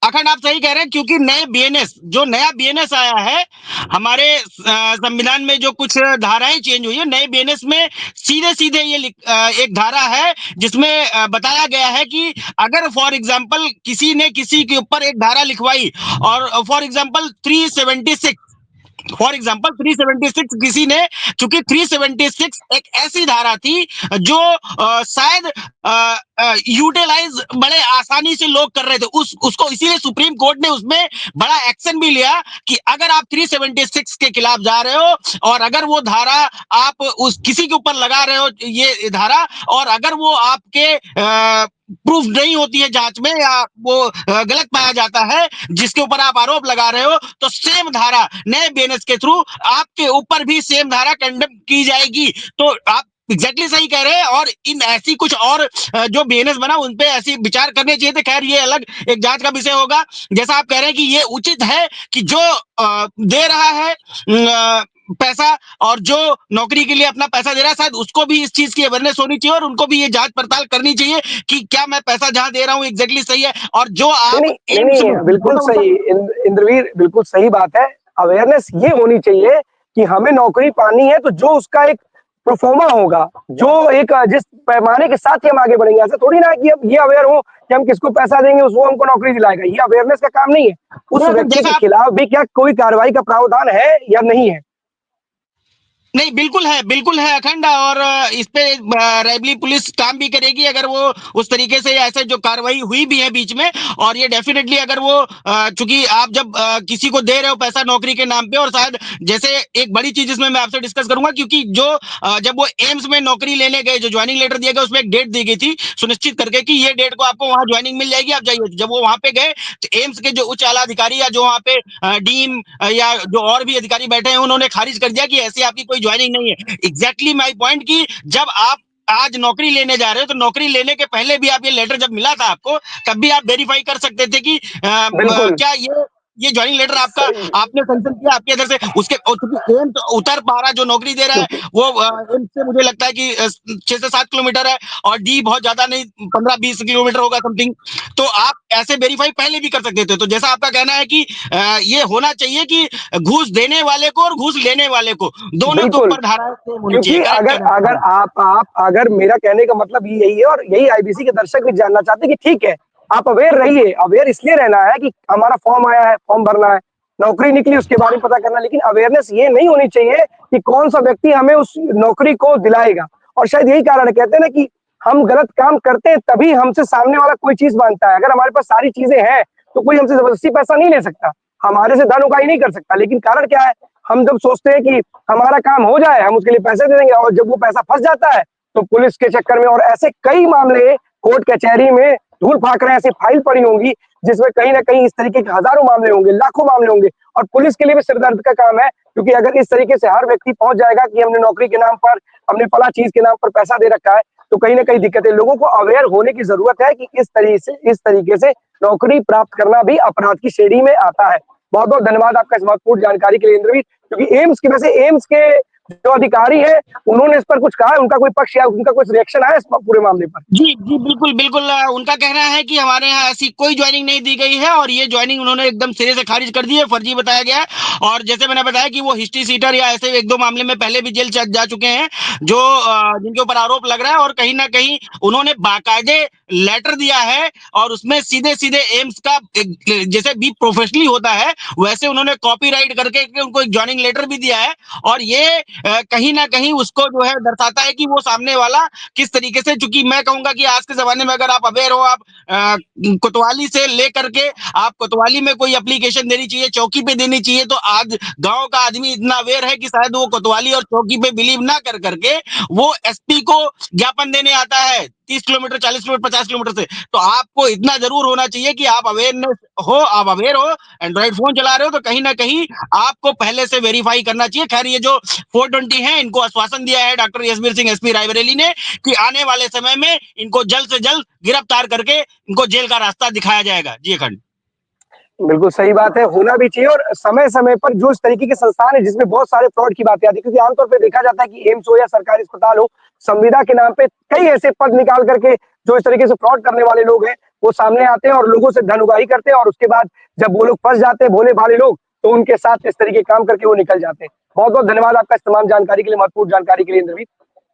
अखंड आप सही कह रहे हैं, क्योंकि जो नया बीएनएस आया है, हमारे संविधान में जो कुछ धाराएं चेंज हुई है, नए बीएनएस में सीधे सीधे ये एक धारा है जिसमें बताया गया है कि अगर फॉर एग्जांपल किसी ने किसी के ऊपर एक धारा लिखवाई, और फॉर एग्जांपल 376 किसी ने, चूंकि 376 एक ऐसी धारा थी जो शायद यूटिलाइज बड़े आसानी से लोग कर रहे थे, उसको इसीलिए सुप्रीम कोर्ट ने उसमें बड़ा एक्शन भी लिया कि अगर आप 376 के खिलाफ जा रहे हो, और अगर वो धारा आप उस किसी के ऊपर लगा रहे हो ये धारा, और अगर वो आपके प्रूफ नहीं होती है जांच में, या वो गलत पाया जाता है जिसके ऊपर आप आरोप लगा रहे हो, तो सेम धारा नए बीएनएस के थ्रू आपके ऊपर भी सेम धारा कंडेम की जाएगी। तो आप एग्जैक्टली सही कह रहे हैं, और इन ऐसी कुछ और जो बीएनएस बना उन पे ऐसी विचार करने चाहिए थे। खैर ये अलग एक जांच का विषय होगा। जैसा आप कह रहे हैं कि ये उचित है कि जो दे रहा है पैसा और जो नौकरी के लिए अपना पैसा दे रहा है शायद उसको भी इस चीज की अवेयरनेस होनी चाहिए और उनको भी ये जांच पड़ताल करनी चाहिए कि क्या मैं पैसा जहां दे रहा हूं एग्जैक्टली सही है। और जो नहीं आप नहीं नहीं एम्स नहीं, में बिल्कुल मतलब सही इंद्रवीर, बिल्कुल सही बात है। अवेयरनेस ये होनी चाहिए कि हमें नौकरी पानी है तो जो उसका एक परफॉर्मा होगा, जो एक जिस पैमाने के साथ ही हम आगे बढ़ेंगे। ऐसा थोड़ी ना है कि हम ये अवेयर हो कि हम किसको पैसा देंगे वो हमको नौकरी दिलाएगा, ये अवेयरनेस का काम नहीं है। उस व्यक्ति के जैसा खिलाफ भी क्या कोई कार्रवाई का प्रावधान है या नहीं है? नहीं, बिल्कुल है अखंड। और इस पे रायबरेली पुलिस काम भी करेगी अगर वो उस तरीके से ऐसे जो कार्रवाई हुई भी है बीच में। और ये डेफिनेटली अगर वो चूंकि आप जब किसी को दे रहे हो पैसा नौकरी के नाम पे, और शायद जैसे एक बड़ी चीज इसमें मैं आपसे डिस्कस करूंगा क्योंकि जो जब वो एम्स में नौकरी लेने गए, जो ज्वाइनिंग लेटर दिया गया उसमें एक डेट दी गई थी सुनिश्चित करके कि ये डेट को आपको वहां ज्वाइनिंग मिल जाएगी, आप जाइए। जब वो वहां पे गए तो एम्स के जो उच्च आला अधिकारी या जो वहां पे डीन या जो और भी अधिकारी बैठे हैं उन्होंने खारिज कर दिया कि ऐसी आपकी कोई ज्वाइनिंग नहीं है। एग्जैक्टली माय पॉइंट कि जब आप आज नौकरी लेने जा रहे हो तो नौकरी लेने के पहले भी आप ये लेटर जब मिला था आपको तब भी आप वेरीफाई कर सकते थे कि बिल्कुल क्या ये ज्वाइनिंग लेटर आपका सही। आपने सेंक्शन किया आपके इधर से उसके। और चूंकि एम्स उतर पा रहा जो नौकरी दे रहा है क्योंकि वो एम्स से मुझे लगता है कि 6 से 7 किलोमीटर है और डी बहुत ज्यादा नहीं 15-20 किलोमीटर होगा समथिंग। तो आप ऐसे वेरीफाई पहले भी कर सकते थे। तो जैसा आपका कहना है कि ये होना चाहिए कि घूस देने वाले को और घूस लेने वाले को दोनों के बिल्कुल, ऊपर धाराएं सेम होनी चाहिए। क्योंकि करेक्ट अगर कह रहे हैं अगर हाँ। आप अगर मेरा कहने का मतलब भी यही है और यही आईबीसी के दर्शक भी जानना चाहते हैं कि ठीक है, आप अवेयर रहिए। अवेयर इसलिए रहना है कि हमारा फॉर्म आया है, फॉर्म भरना है, नौकरी निकली उसके बारे में पता करना है। लेकिन अवेयरनेस ये नहीं होनी चाहिए कि कौन सा व्यक्ति हमें उस नौकरी को दिलाएगा। और शायद यही कारण है, कहते हैं ना कि हम गलत काम करते हैं तभी हमसे सामने वाला कोई चीज मांगता है। अगर हमारे पास सारी चीजें हैं तो कोई हमसे जबरदस्ती पैसा नहीं ले सकता, हमारे से धन उगाही नहीं कर सकता। लेकिन कारण क्या है, हम जब सोचते हैं कि हमारा काम हो जाए हम उसके लिए पैसे दे देंगे, और जब वो पैसा फंस जाता है तो पुलिस के चक्कर में, और ऐसे कई मामले कोर्ट कचहरी में धूल फाक रहे हैं, ऐसी फाइल पड़ी होंगी जिसमें कहीं ना कहीं इस तरीके के हजारों मामले होंगे, लाखों मामले होंगे। और पुलिस के लिए भी सिरदर्द का काम है, क्योंकि अगर इस तरीके से हर व्यक्ति पहुंच जाएगा कि हमने नौकरी के नाम पर, हमने फला चीज के नाम पर पैसा दे रखा है, तो कहीं ना कहीं दिक्कतें। लोगों को अवेयर होने की जरूरत है कि इस तरीके से नौकरी प्राप्त करना भी अपराध की श्रेणी में आता है। बहुत बहुत धन्यवाद आपका इस महत्वपूर्ण जानकारी के लिए इंद्रवीर। क्योंकि एम्स की वजह से एम्स के जो अधिकारी है उन्होंने इस पर कुछ कहा है, उनका कोई पक्ष या उनका कुछ रिएक्शन आया इस पूरे मामले पर? जी बिल्कुल उनका कहना है कि हमारे यहाँ ऐसी कोई ज्वाइनिंग नहीं दी गई है और ये ज्वाइनिंग उन्होंने एकदम सिरे से खारिज कर दी है, फर्जी बताया गया है। और जैसे मैंने बताया कि वो हिस्ट्री सीटर या ऐसे 1-2 मामले में पहले भी जेल जा चुके हैं जो जिनके ऊपर आरोप लग रहा है। और कहीं ना कहीं उन्होंने बाकायदे लेटर दिया है और उसमें सीधे सीधे एम्स का जैसे भी प्रोफेशनली होता है वैसे उन्होंने कॉपीराइट करके उनको एक ज्वाइनिंग लेटर भी दिया है। और ये कहीं ना कहीं उसको जो है दर्शाता है कि वो सामने वाला किस तरीके से, चूंकि मैं कहूंगा कि आज के जमाने में अगर आप अवेयर हो, आप कोतवाली से लेकर के आप कोतवाली में कोई एप्लीकेशन देनी चाहिए, चौकी पे देनी चाहिए, तो आज गांव का आदमी इतना अवेयर है कि शायद वो कोतवाली और चौकी पे बिलीव ना कर करके वो एसपी को ज्ञापन देने आता है 30 किलोमीटर 40 किलोमीटर 50 किलोमीटर से। तो आपको इतना जरूर होना चाहिए कि आप अवेयरनेस हो, आप अवेयर हो, एंड्रॉइड फोन चला रहे हो तो कहीं ना कहीं आपको पहले से वेरीफाई करना चाहिए। खैर ये जो 420 है इनको आश्वासन दिया है डॉक्टर यशवीर सिंह एसपी रायबरेली ने कि आने वाले समय में इनको जल्द से जल्द गिरफ्तार करके इनको जेल का रास्ता दिखाया जाएगा। जी अखंड। बिल्कुल सही बात है, होना भी चाहिए। और समय समय पर जो इस तरीके के संस्थान है जिसमें बहुत सारे फ्रॉड की बातें आती है, क्योंकि आमतौर पर देखा जाता है कि एम्स हो या सरकारी अस्पताल हो, संविदा के नाम पे कई ऐसे पद निकाल करके जो इस तरीके से फ्रॉड करने वाले लोग हैं वो सामने आते हैं और लोगों से धन उगाही करते हैं। और उसके बाद जब वो लोग फंस जाते हैं, भोले भाले लोग, तो उनके साथ इस तरीके काम करके वो निकल जाते हैं। बहुत बहुत धन्यवाद आपका इस तमाम जानकारी के लिए, महत्वपूर्ण जानकारी के लिए इंद्रवीर।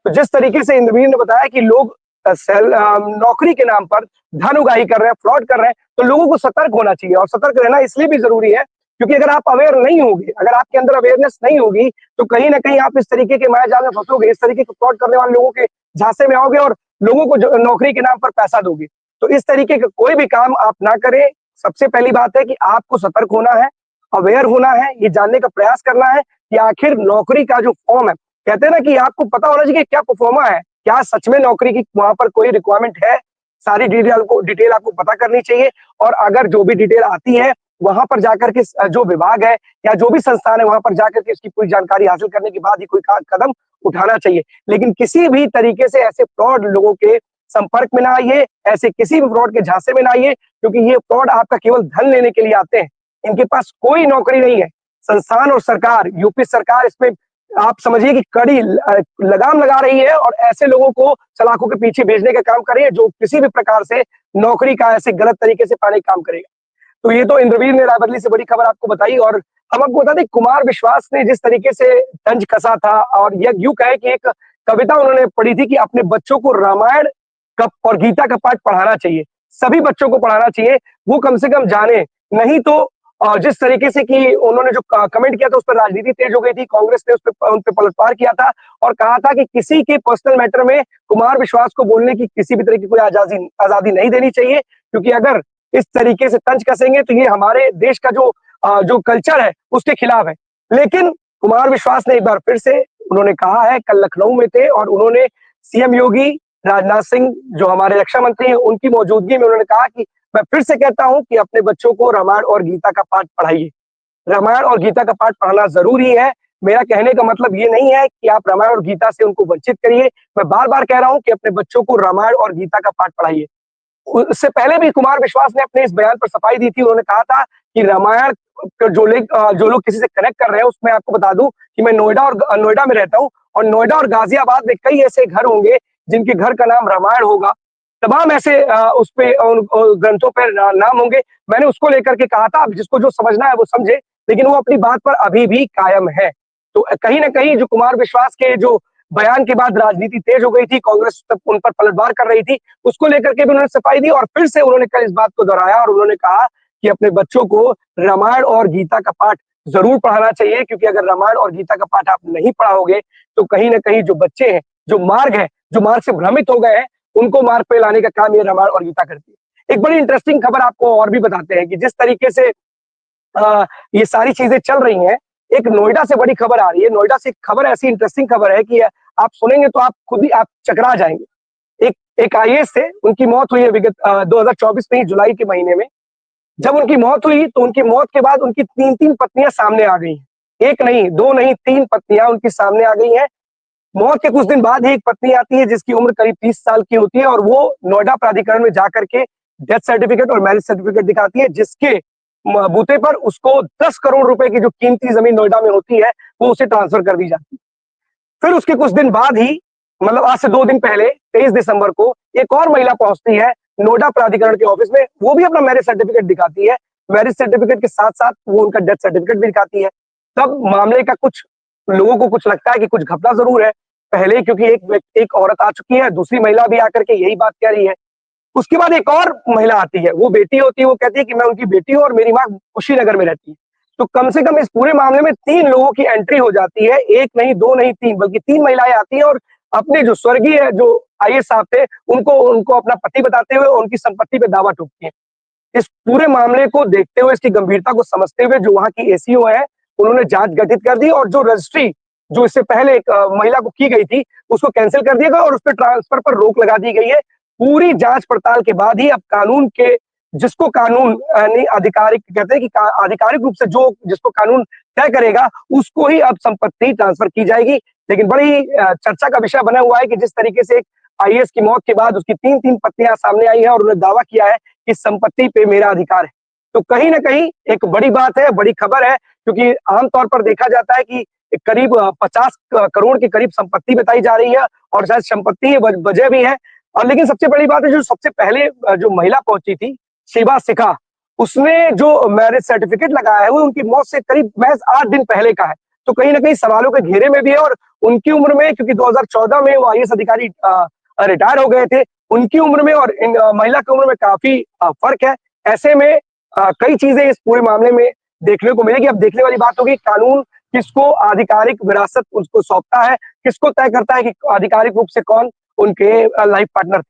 तो जिस तरीके से इंद्रवीर ने बताया कि लोग नौकरी के नाम पर धन उगाही कर रहे हैं, फ्रॉड कर रहे हैं, तो लोगों को सतर्क होना चाहिए। और सतर्क रहना इसलिए भी जरूरी है क्योंकि अगर आप अवेयर नहीं होंगे, अगर आपके अंदर अवेयरनेस नहीं होगी, तो कहीं ना कहीं आप इस तरीके के मायाजाल में फंसोगे, इस तरीके के फ्रॉड करने वाले लोगों के झांसे में आओगे और लोगों को नौकरी के नाम पर पैसा दोगे। तो इस तरीके का कोई भी काम आप ना करें। सबसे पहली बात है कि आपको सतर्क होना है, अवेयर होना है, ये जानने का प्रयास करना है कि आखिर नौकरी का जो फॉर्म है, कहते हैं ना कि आपको पता होना चाहिए क्या परफॉर्मा है, क्या सच में नौकरी की वहां पर कोई रिक्वायरमेंट है, सारी डिटेल आपको पता करनी चाहिए। और अगर जो भी डिटेल आती है वहां पर जाकर के जो विभाग है या जो भी संस्थान है वहां पर जाकर के इसकी पूरी जानकारी हासिल करने के बाद ही कोई कदम उठाना चाहिए। लेकिन किसी भी तरीके से ऐसे फ्रॉड लोगों के संपर्क में ना आइए, ऐसे किसी भी फ्रॉड के झांसे में ना आइए, क्योंकि ये फ्रॉड आपका केवल धन लेने के लिए आते हैं। इनके पास कोई नौकरी नहीं है। संस्थान और सरकार, यूपी सरकार इसमें आप समझिए कि कड़ी लगाम लगा रही है और ऐसे लोगों को सलाखों के पीछे भेजने का काम कर रही है जो किसी भी प्रकार से नौकरी का ऐसे गलत तरीके से पाने का काम करेगा। तो ये तो इंद्रवीर ने रायबरेली से बड़ी खबर आपको बताई और हम आपको बता दें कुमार विश्वास ने जिस तरीके से तंज कसा था और यह यूं कहे कि एक कविता उन्होंने पढ़ी थी कि अपने बच्चों को रामायण का और गीता का पाठ पढ़ाना चाहिए, सभी बच्चों को पढ़ाना चाहिए, वो कम से कम जाने, नहीं तो जिस तरीके से कि उन्होंने जो कमेंट किया था उस पर राजनीति तेज हो गई थी, कांग्रेस ने उन पे पलटवार किया था और कहा था कि किसी के पर्सनल मैटर में कुमार विश्वास को बोलने की किसी भी तरह की कोई आजादी नहीं देनी चाहिए, क्योंकि अगर इस तरीके से तंज कसेंगे तो ये हमारे देश का जो कल्चर है उसके खिलाफ है। लेकिन कुमार विश्वास ने एक बार फिर से उन्होंने कहा है, कल लखनऊ में थे और उन्होंने सीएम योगी राजनाथ सिंह जो हमारे रक्षा मंत्री हैं उनकी मौजूदगी में उन्होंने कहा कि मैं फिर से कहता हूं कि अपने बच्चों को रामायण और गीता का पाठ पढ़ाइए। रामायण और गीता का पाठ पढ़ाना जरूरी है। मेरा कहने का मतलब ये नहीं है कि आप रामायण और गीता से उनको वंचित करिए, मैं बार बार कह रहा हूं कि अपने बच्चों को रामायण और गीता का पाठ पढ़ाइए। उससे पहले भी कुमार विश्वास ने अपने इस बयान पर सफाई दी थी, उन्होंने कहा था कि रामायण जो लोग किसी से कनेक्ट कर रहे हैं उसमें आपको बता दूं कि मैं नोएडा में रहता हूं और नोएडा और गाजियाबाद में कई ऐसे घर होंगे जिनके घर का नाम रामायण होगा, तमाम ऐसे उस पे ग्रंथों पर नाम होंगे। मैंने उसको लेकर के कहा था, अब जिसको जो समझना है वो समझे, लेकिन वो अपनी बात पर अभी भी कायम है। तो कहीं ना कहीं जो कुमार विश्वास के जो बयान के बाद राजनीति तेज हो गई थी, कांग्रेस उन पर पलटवार कर रही थी, उसको लेकर के भी उन्होंने सफाई दी और फिर से उन्होंने कल इस बात को दोहराया और उन्होंने कहा कि अपने बच्चों को रामायण और गीता का पाठ जरूर पढ़ाना चाहिए, क्योंकि अगर रामायण और गीता का पाठ आप नहीं पढ़ाओगे तो कहीं ना कहीं जो बच्चे हैं, जो मार्ग से भ्रमित हो गए हैं, उनको मार्ग पे लाने का काम ये रामायण और गीता करती है। एक बड़ी इंटरेस्टिंग खबर आपको और भी बताते हैं कि जिस तरीके से ये सारी चीजें चल रही हैं, एक नोएडा से बड़ी खबर आ रही है। नोएडा से खबर ऐसी इंटरेस्टिंग खबर है कि आप सुनेंगे तो आप खुद ही आप चकरा जाएंगे। एक आईएएस थे, उनकी मौत हुई है विगत 2024 में ही जुलाई के महीने में। जब उनकी मौत हुई तो उनकी मौत के बाद उनकी 3 पत्नियां सामने आ गई हैं। एक नहीं, दो नहीं, 3 पत्नियां उनकी सामने आ गई हैं। मौत के कुछ दिन बाद ही एक पत्नी आती है जिसकी उम्र करीब 30 साल की होती है और वो नोएडा प्राधिकरण में जाकर के डेथ सर्टिफिकेट और मैरिज सर्टिफिकेट दिखाती है, जिसके बूते पर उसको 10 करोड़ रुपए की जो कीमती जमीन नोएडा में होती है वो उसे ट्रांसफर कर दी जाती है। फिर उसके कुछ दिन बाद ही, मतलब आज से 2 दिन पहले 23 दिसंबर को एक और महिला पहुंचती है नोएडा प्राधिकरण के ऑफिस में, वो भी अपना मैरिज सर्टिफिकेट दिखाती है। मैरिज सर्टिफिकेट के साथ साथ वो उनका डेथ सर्टिफिकेट भी दिखाती है। तब मामले का कुछ लोगों को कुछ लगता है कि कुछ घपला जरूर है पहले, क्योंकि एक औरत आ चुकी है, दूसरी महिला भी आकर के यही बात कह रही है। उसके बाद एक और महिला आती है, वो बेटी होती है, वो कहती है कि मैं उनकी बेटी हूँ और मेरी माँ कुशीनगर में रहती है। तो कम से कम इस पूरे मामले में 3 लोगों की एंट्री हो जाती है, 1 नहीं, 2 नहीं, 3, बल्कि 3 महिलाएं आती हैं और अपने जो स्वर्गीय जो आईएएस साहब थे उनको अपना पति बताते हुए उनकी संपत्ति पे दावा ठोकती हैं। इस पूरे मामले को देखते हुए, इसकी गंभीरता को समझते हुए जो वहां की एसीओ है, उन्होंने जांच गठित कर दी और जो रजिस्ट्री जो इससे पहले एक महिला को की गई थी उसको कैंसिल कर दिया गया और उस पर ट्रांसफर पर रोक लगा दी गई है। पूरी जांच पड़ताल के बाद ही अब कानून के जिसको कानून आधिकारिक कहते हैं कि आधिकारिक रूप से जो जिसको कानून तय करेगा उसको ही अब संपत्ति ट्रांसफर की जाएगी। लेकिन बड़ी चर्चा का विषय बना हुआ है कि जिस तरीके से एक आईएएस की मौत के बाद उसकी 3 पत्नियां सामने आई है और उन्होंने दावा किया है कि संपत्ति पे मेरा अधिकार है, तो कहीं ना कहीं एक बड़ी बात है, बड़ी खबर है, क्योंकि आमतौर पर देखा जाता है कि करीब 50 करोड़ के करीब संपत्ति बताई जा रही है और शायद संपत्ति वजह भी है। और लेकिन सबसे बड़ी बात है, जो सबसे पहले जो महिला पहुंची थी शिवा सिखा, उसने जो मैरिज सर्टिफिकेट लगाया है वो उनकी मौत से करीब महज 8 दिन पहले का है। तो कहीं ना कहीं सवालों के घेरे में भी है और उनकी उम्र में, क्योंकि 2014 में वो आईएएस अधिकारी रिटायर हो गए थे, उनकी उम्र में और इन महिला की उम्र में काफी फर्क है। ऐसे में कई चीजें इस पूरे मामले में देखने को मिलेगी। अब देखने वाली बात होगी कानून किसको आधिकारिक विरासत उसको सौंपता है, किसको तय करता है कि आधिकारिक रूप से कौन उनके लाइफ पार्टनर।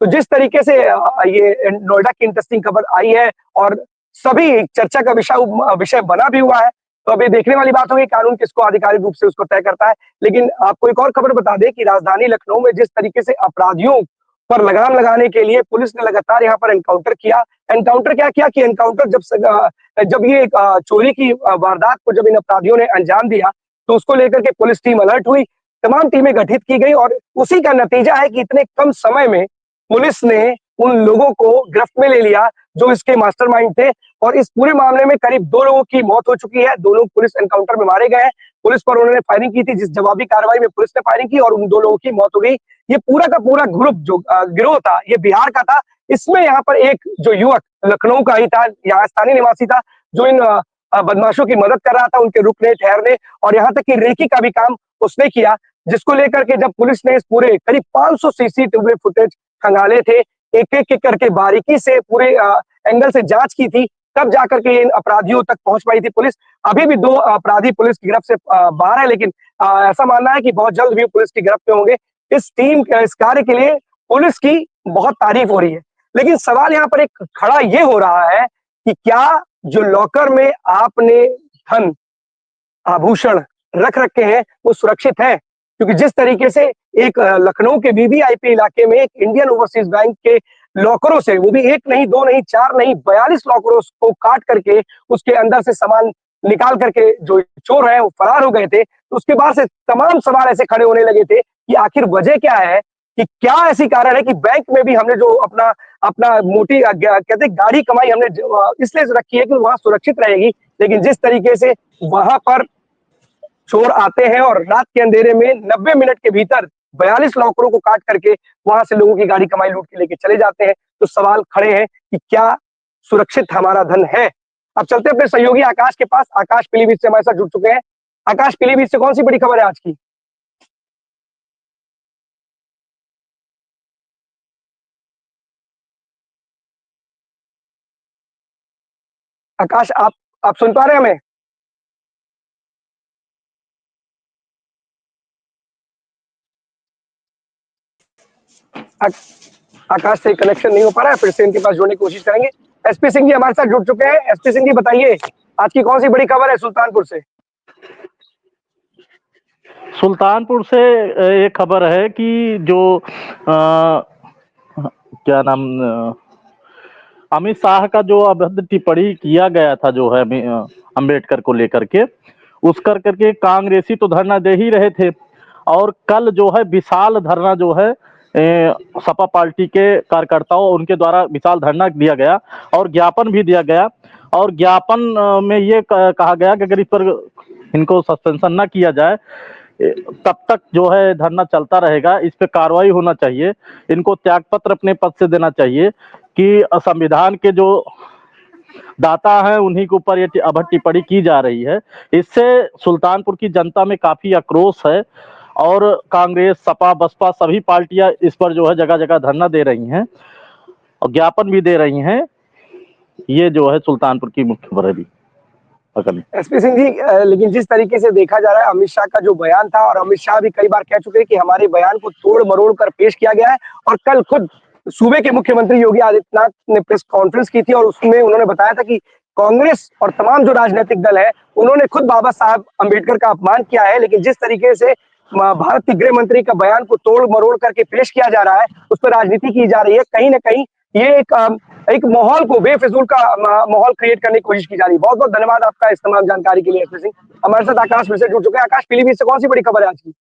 तो जिस तरीके से ये नोएडा की इंटरेस्टिंग खबर आई है और सभी चर्चा का विषय बना भी हुआ है, तो अभी देखने वाली बात होगी कानून किसको आधिकारिक रूप से उसको तय करता है। लेकिन आपको एक और खबर बता दें कि राजधानी लखनऊ में जिस तरीके से अपराधियों पर लगाम लगाने के लिए पुलिस ने लगातार यहाँ पर एनकाउंटर किया। एनकाउंटर क्या किया कि एनकाउंटर जब ये चोरी की वारदात को जब इन अपराधियों ने अंजाम दिया तो उसको लेकर के पुलिस टीम अलर्ट हुई, तमाम टीमें गठित की गई और उसी का नतीजा है कि इतने कम समय में पुलिस ने उन लोगों को गिरफ्त में ले लिया जो इसके मास्टरमाइंड थे। और इस पूरे मामले में करीब 2 लोगों की मौत हो चुकी है, 2 लोग पुलिस एनकाउंटर में मारे गए हैं। पुलिस पर उन्होंने फायरिंग की थी, जिस जवाबी कार्रवाई में पुलिस ने फायरिंग की और उन 2 लोगों की मौत हो गई। ये पूरा का पूरा ग्रुप जो गिरोह था, ये बिहार का था। इसमें यहाँ पर एक जो युवक लखनऊ का ही था, यहाँ स्थानीय निवासी था, जो इन बदमाशों की मदद कर रहा था, उनके रुकने, ठहरने और यहाँ तक कि रेकी का भी काम उसने किया, जिसको लेकर के जब पुलिस ने इस पूरे करीब 500 सीसीटीवी फुटेज खंगाले थे, एक-एक करके बारीकी से पूरे एंगल से जांच की थी, तब जाकर के इन अपराधियों तक पहुंच पाई थी पुलिस। अभी भी 2 अपराधी पुलिस की गिरफ्त से बाहर है, लेकिन ऐसा मानना है कि बहुत जल्द भी पुलिस की गिरफ्त में होंगे। इस इस कार्य के लिए पुलिस की बहुत तारीफ हो रही है। लेकिन सवाल यहाँ पर एक खड़ा ये हो रहा है कि क्या जो लॉकर में आपने धन, आभूषण रख रखे हैं, वो सुरक्षित है? क्योंकि जिस तरीके से एक लखनऊ के वीवीआईपी इलाके में एक इंडियन ओवरसीज बैंक के लॉकरों से, वो भी 1 नहीं, 2 नहीं, 4 नहीं, 42 लॉकरों को काट करके उसके अंदर से सामान निकाल करके जो चोर हैं वो फरार हो गए थे। तो उसके बाद से तमाम सवाल ऐसे खड़े होने लगे थे कि आखिर वजह क्या है, कि क्या ऐसी कारण है कि बैंक में भी हमने जो अपना अपना मोटी कहते हैं गाढ़ी कमाई हमने इसलिए रखी है कि वहां सुरक्षित रहेगी, लेकिन जिस तरीके से वहां पर चोर आते हैं और रात के अंधेरे में 90 मिनट के भीतर 42 लॉकरों को काट करके वहां से लोगों की गाड़ी कमाई लूट के लेके चले जाते हैं, तो सवाल खड़े हैं कि क्या सुरक्षित हमारा धन है? अब चलते अपने सहयोगी आकाश के पास। आकाश पीलीभीत से हमारे साथ जुड़ चुके हैं। आकाश, पीलीभीत से कौन सी बड़ी खबर है आज की? आकाश, आप सुन पा रहे हैं हमें? आकाश से कनेक्शन नहीं हो पा रहा है, फिर से इनके पास जुड़ने की कोशिश करेंगे। एसपी सिंह जी हमारे साथ जुड़ चुके हैं। एसपी सिंह जी बताइए, आज की कौन सी बड़ी खबर है सुल्तानपुर से? सुल्तानपुर से एक खबर है कि जो क्या नाम अमित शाह का जो अभद्र टिप्पणी किया गया था जो है अंबेडकर को लेकर के, उस करके कांग्रेसी तो धरना दे ही रहे थे और कल जो है विशाल धरना जो है सपा पार्टी के कार्यकर्ताओं उनके द्वारा विशाल धरना दिया गया और ज्ञापन भी दिया गया और ज्ञापन में ये कहा गया कि अगर इस पर इनको सस्पेंशन न किया जाए तब तक जो है धरना चलता रहेगा, इस पे कार्रवाई होना चाहिए, इनको त्यागपत्र अपने पद से देना चाहिए कि संविधान के जो दाता हैं उन्हीं के ऊपर ये अभद्र टिप्पणी की जा रही है। इससे सुल्तानपुर की जनता में काफी आक्रोश है और कांग्रेस, सपा, बसपा सभी पार्टियां इस पर जो है जगह जगह धरना दे रही हैं और ज्ञापन भी दे रही हैं। ये जो है सुल्तानपुर की मुख्य खबर है। एसपी सिंह जी, लेकिन जिस तरीके से देखा जा रहा है अमित शाह का जो बयान था, और अमित शाह भी कई बार कह चुके हैं कि हमारे बयान को तोड़ मरोड़ कर पेश किया गया है, और कल खुद सूबे के मुख्यमंत्री योगी आदित्यनाथ ने प्रेस कॉन्फ्रेंस की थी और उसमें उन्होंने बताया था कि कांग्रेस और तमाम जो राजनीतिक दल है उन्होंने खुद बाबा साहब अम्बेडकर का अपमान किया है, लेकिन जिस तरीके से भारत के गृह मंत्री का बयान को तोड़ मरोड़ करके पेश किया जा रहा है, उस पर राजनीति की जा रही है, कहीं ना कहीं ये एक माहौल को बेफिजूल का माहौल क्रिएट करने की कोशिश की जा रही है। बहुत बहुत धन्यवाद आपका इस तमाम जानकारी के लिए एसपी सिंह। हमारे साथ आकाश फिर से जुड़ चुके हैं। आकाश, पीलीभीत से कौन सी बड़ी खबर है आज की?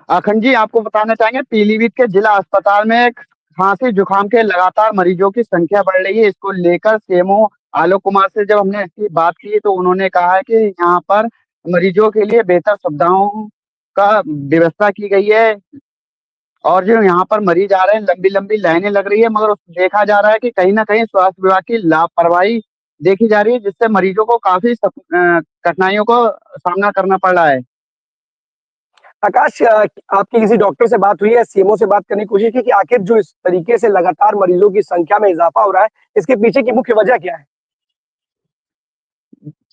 अखंड जी, आपको बताना चाहेंगे पीलीभीत के जिला अस्पताल में खांसी जुकाम के लगातार मरीजों की संख्या बढ़ रही है। इसको लेकर सीएमओ आलोक कुमार से जब हमने इसकी बात की तो उन्होंने कहा है कि यहाँ पर मरीजों के लिए बेहतर सुविधाओं का व्यवस्था की गई है और जो यहाँ पर मरीज आ रहे हैं लंबी लंबी लाइनें लग रही है, मगर देखा जा रहा है कि कहीं ना कहीं स्वास्थ्य विभाग की लापरवाही देखी जा रही है, जिससे मरीजों को काफी कठिनाइयों को सामना करना पड़ रहा है। आकाश, आपकी किसी डॉक्टर से बात हुई है, सीएमओ से बात करने की कोशिश की कि आखिर जो इस तरीके से लगातार मरीजों की संख्या में इजाफा हो रहा है, इसके पीछे की मुख्य वजह क्या है?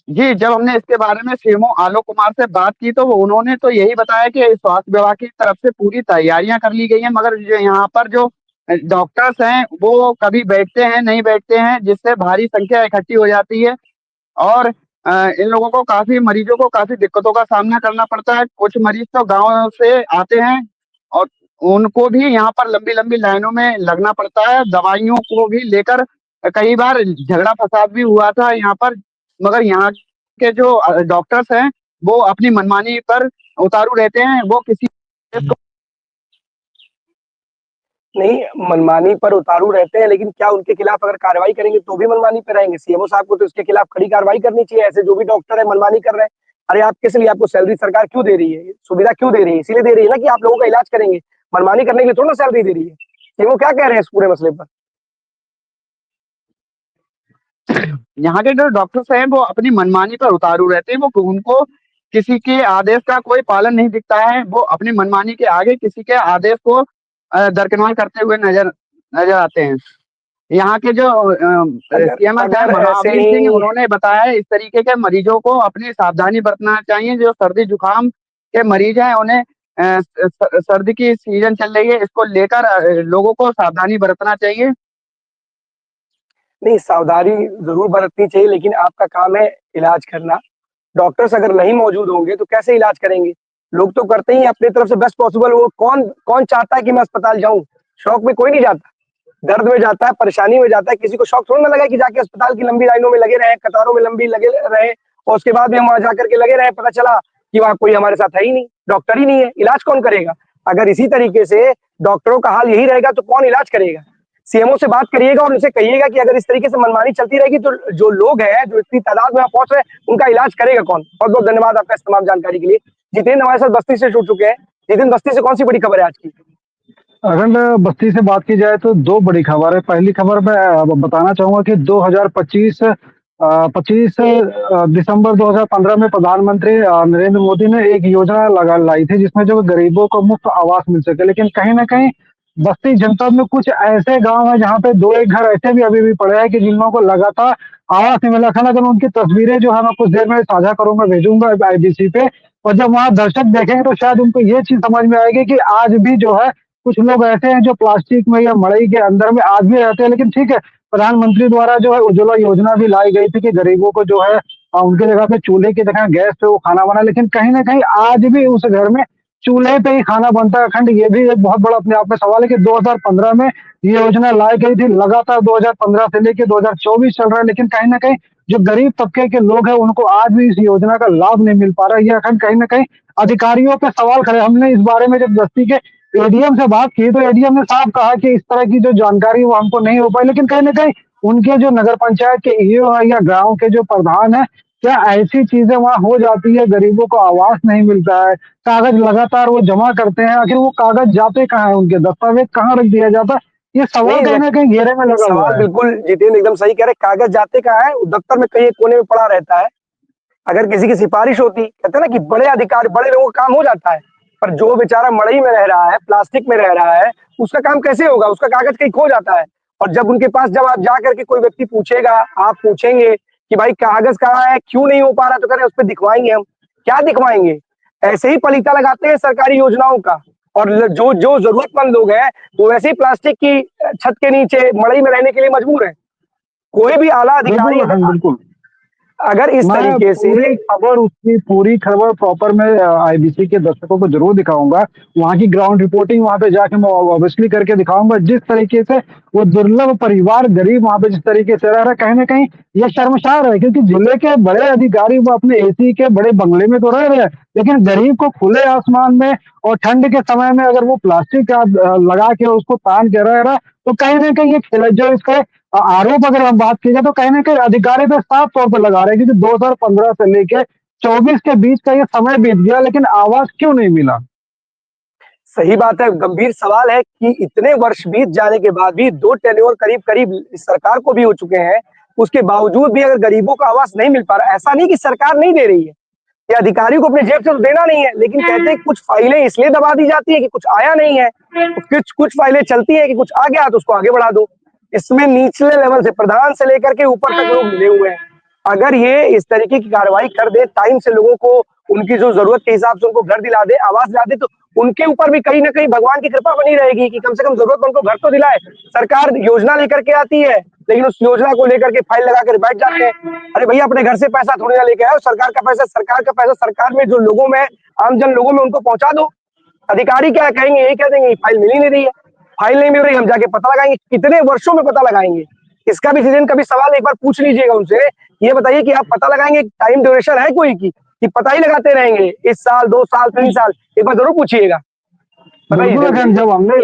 जी, जब हमने इसके बारे में सीएमओ आलोक कुमार से बात की तो उन्होंने तो यही बताया कि स्वास्थ्य विभाग की तरफ से पूरी तैयारियां कर ली गई हैं, मगर जो यहाँ पर जो डॉक्टर्स हैं वो कभी बैठते हैं नहीं बैठते हैं, जिससे भारी संख्या इकट्ठी हो जाती है और इन लोगों को काफी मरीजों को काफी दिक्कतों का सामना करना पड़ता है। कुछ मरीज तो गाँव से आते हैं और उनको भी यहाँ पर लंबी लंबी लाइनों में लगना पड़ता है। दवाइयों को भी लेकर कई बार झगड़ा फसाद भी हुआ था यहाँ पर, मगर यहाँ के जो डॉक्टर्स हैं वो अपनी मनमानी पर उतारू रहते हैं। वो किसी नहीं, मनमानी पर उतारू रहते हैं, लेकिन क्या उनके खिलाफ अगर कार्रवाई करेंगे तो भी मनमानी पर रहेंगे? सीएमओ साहब को तो इसके खिलाफ कड़ी कार्रवाई करनी चाहिए। ऐसे जो भी डॉक्टर है मनमानी कर रहे हैं, अरे आप किस लिए, आपको सैलरी सरकार क्यों दे रही है, सुविधा क्यों दे रही है? इसीलिए दे रही है ना कि आप लोगों का इलाज करेंगे, मनमानी करने के लिए थोड़ा ना सैलरी दे रही है। कि वो क्या कह रहे हैं इस पूरे मसले पर? यहाँ के जो डॉक्टर्स हैं वो अपनी मनमानी पर उतारू रहते हैं, वो उनको किसी के आदेश का कोई पालन नहीं दिखता है, वो अपनी मनमानी के आगे किसी के आदेश को दरकिनार करते हुए नजर नजर आते हैं। यहाँ के जो सीएमएस है अगर ऐसे महावीर ही सिंह, उन्होंने बताया इस तरीके के मरीजों को अपनी सावधानी बरतना चाहिए। जो सर्दी जुकाम के मरीज हैं उन्हें सर्दी की सीजन चल रही है, इसको लेकर लोगों को सावधानी बरतना चाहिए। नहीं, सावधानी जरूर बरतनी चाहिए, लेकिन आपका काम है इलाज करना। डॉक्टर्स अगर नहीं मौजूद होंगे तो कैसे इलाज करेंगे? लोग तो करते ही अपनी तरफ से बेस्ट पॉसिबल। वो कौन कौन चाहता है कि मैं अस्पताल जाऊं? शौक में कोई नहीं जाता, दर्द में जाता है, परेशानी में जाता है। किसी को शौक थोड़ा ना लगा कि जाके अस्पताल की लंबी लाइनों में लगे रहे, कतारों में लंबी लगे रहे, और उसके बाद भी हम वहां जाकर के लगे रहे, पता चला कि वहां कोई हमारे साथ है ही नहीं, डॉक्टर ही नहीं है, इलाज कौन करेगा? अगर इसी तरीके से डॉक्टरों का हाल यही रहेगा तो कौन इलाज करेगा? सीएमओ से बात करिएगा और उनसे कहिएगा कि अगर इस तरीके से मनमानी चलती रहेगी तो जो लोग हैं, जो इतनी तादाद में पहुंच रहे हैं, उनका इलाज करेगा कौन? बहुत बहुत धन्यवाद आपका इस तमाम जानकारी के लिए। जितेंद्र हमारे साथ बस्ती से जुड़ चुके हैं। जितेंद्र, बस्ती से कौन सी बड़ी खबर है आज की? अगर बस्ती से बात की जाए तो दो बड़ी खबर है। पहली खबर मैं बताना चाहूंगा कि 2025 25 दिसंबर 2015 में प्रधानमंत्री नरेंद्र मोदी ने एक योजना लाई थी जिसमें जो गरीबों को मुफ्त आवास मिल सके। लेकिन कहीं ना कहीं बस्ती जनपद में कुछ ऐसे गांव हैं जहां पे दो एक घर ऐसे भी अभी भी पड़े हैं कि जिन लोगों को लगातार आवास नहीं मिला। खाना अगर उनकी तस्वीरें जो है मैं कुछ देर में साझा करूंगा, भेजूंगा IBC पे, और जब वहां दर्शक देखेंगे तो शायद उनको ये चीज समझ में आएगी कि आज भी जो है कुछ लोग ऐसे हैं जो प्लास्टिक में या मड़ई के अंदर में आज भी रहते हैं। लेकिन ठीक है, प्रधानमंत्री द्वारा जो है उज्ज्वला योजना भी लाई गई थी कि गरीबों को जो है उनके जगह पे चूल्हे की जगह गैस पे वो खाना बना। लेकिन कहीं ना कहीं आज भी उस घर में चूल्हे पे ही खाना बनता है। अखंड ये भी एक बहुत बड़ा अपने आप में सवाल है कि 2015 में ये योजना लाई गई थी, लगातार 2015 से लेकर 2024 चल रहा है, लेकिन कहीं ना कहीं जो गरीब तबके के लोग हैं उनको आज भी इस योजना का लाभ नहीं मिल पा रहा है। ये अखंड कहीं ना कहीं अधिकारियों पे सवाल खड़े। हमने इस बारे में जब बस्ती के एडीएम से बात की तो एडीएम ने साफ कहा कि इस तरह की जो जानकारी वो हमको नहीं हो पाई। लेकिन कहीं ना कहीं उनके जो नगर पंचायत के ईओ है या गांव के जो प्रधान है, क्या ऐसी चीजें वहां हो जाती है? गरीबों को आवास नहीं मिलता है, कागज लगातार वो जमा करते हैं, आखिर वो कागज जाते कहाँ है, उनके दस्तावेज कहाँ रख दिया जाता है? ये सवाल कहीं ना कहीं घेरे में लगा हुआ सवाल है। बिल्कुल जितेंद्र एकदम सही कह रहे। कागज जाते कहाँ है? दफ्तर में कहीं कोने में पड़ा रहता है। अगर किसी की सिफारिश होती, कहते हैं ना कि बड़े अधिकारी बड़े लोगों का काम हो जाता है, पर जो बेचारा मड़ई में रह रहा है, प्लास्टिक में रह रहा है, उसका काम कैसे होगा? उसका कागज कहीं खो जाता है। और जब उनके पास जब आप जा करके कोई व्यक्ति पूछेगा, आप पूछेंगे कि भाई कागज कहाँ है, क्यों नहीं हो पा रहा, तो कह रहे उस पर दिखवाएंगे हम। क्या दिखवाएंगे? ऐसे ही पलीता लगाते हैं सरकारी योजनाओं का। और जो जो जरूरतमंद लोग हैं वो वैसे ही प्लास्टिक की छत के नीचे मड़ई में रहने के लिए मजबूर है। कोई भी आला अधिकारी बिल्कुल अगर इस तरीके से उसकी पूरी खबर प्रॉपर मैं IBC के दर्शकों को जरूर दिखाऊंगा। वहां की ग्राउंड रिपोर्टिंग वहां पे जाके मैं ऑब्वियसली करके दिखाऊंगा। जिस तरीके से वो दुर्लभ परिवार गरीब वहां पे जिस तरीके से रह रहा है, कहीं ना कहीं ये शर्मसार है। क्योंकि जिले के बड़े अधिकारी वो अपने AC के बड़े बंगले में तो रह रहे हैं, लेकिन गरीब को खुले आसमान में और ठंड के समय में अगर वो प्लास्टिक लगा के उसको तान के रह रहा है, तो कहीं ना कहीं ये खिला जो इसका आरोप अगर हम बात की जाए तो कहीं ना कहीं अधिकारी पे साफ तौर पर लगा रहे हैं। क्योंकि 2015 से लेके 24 के बीच का ये समय बीत गया, लेकिन आवाज क्यों नहीं मिला? सही बात है। गंभीर सवाल है कि इतने वर्ष बीत जाने के बाद भी 2 टेन्योर करीब करीब सरकार को भी हो चुके हैं, उसके बावजूद भी अगर गरीबों को आवास नहीं मिल पा रहा। ऐसा नहीं कि सरकार नहीं दे रही है, ये अधिकारी को अपने जेब से तो देना नहीं है, लेकिन कहते हैं कुछ फाइलें इसलिए दबा दी जाती है कि कुछ आया नहीं है, कुछ फाइलें चलती है कि कुछ आ गया तो उसको आगे बढ़ा दो। इसमें निचले लेवल से प्रधान से लेकर के ऊपर तक लोग मिले हुए हैं। अगर ये इस तरीके की कार्रवाई कर दे, टाइम से लोगों को उनकी जो जरूरत के हिसाब से उनको घर दिला दे, आवास दिला दे, तो उनके ऊपर भी कहीं ना कहीं भगवान की कृपा बनी रहेगी कि कम से कम जरूरतमंद को घर तो दिलाए। सरकार योजना लेकर के आती है, लेकिन उस योजना को लेकर के फाइल लगा कर बैठ जाते हैं। अरे भैया, अपने घर से पैसा थोड़ी ना लेके आओ, सरकार का पैसा सरकार में जो लोगों में, आमजन लोगों में उनको पहुंचा दो। अधिकारी क्या कहेंगे? यही कह देंगे फाइल मिल ही नहीं रही है, फाइल नहीं मिल रही, हम जाके पता लगाएंगे। कितने वर्षों में पता लगाएंगे? इसका भी सीजन कभी सवाल एक बार पूछ लीजिएगा उनसे। ये बताइए कि आप पता लगाएंगे, टाइम ड्यूरेशन है कोई कि पता ही लगाते रहेंगे? इस साल, 2 साल, 3 साल? एक बार जरूर पूछिएगा। बताइए बिल्कुल जल्दी। अखंड, जब हमने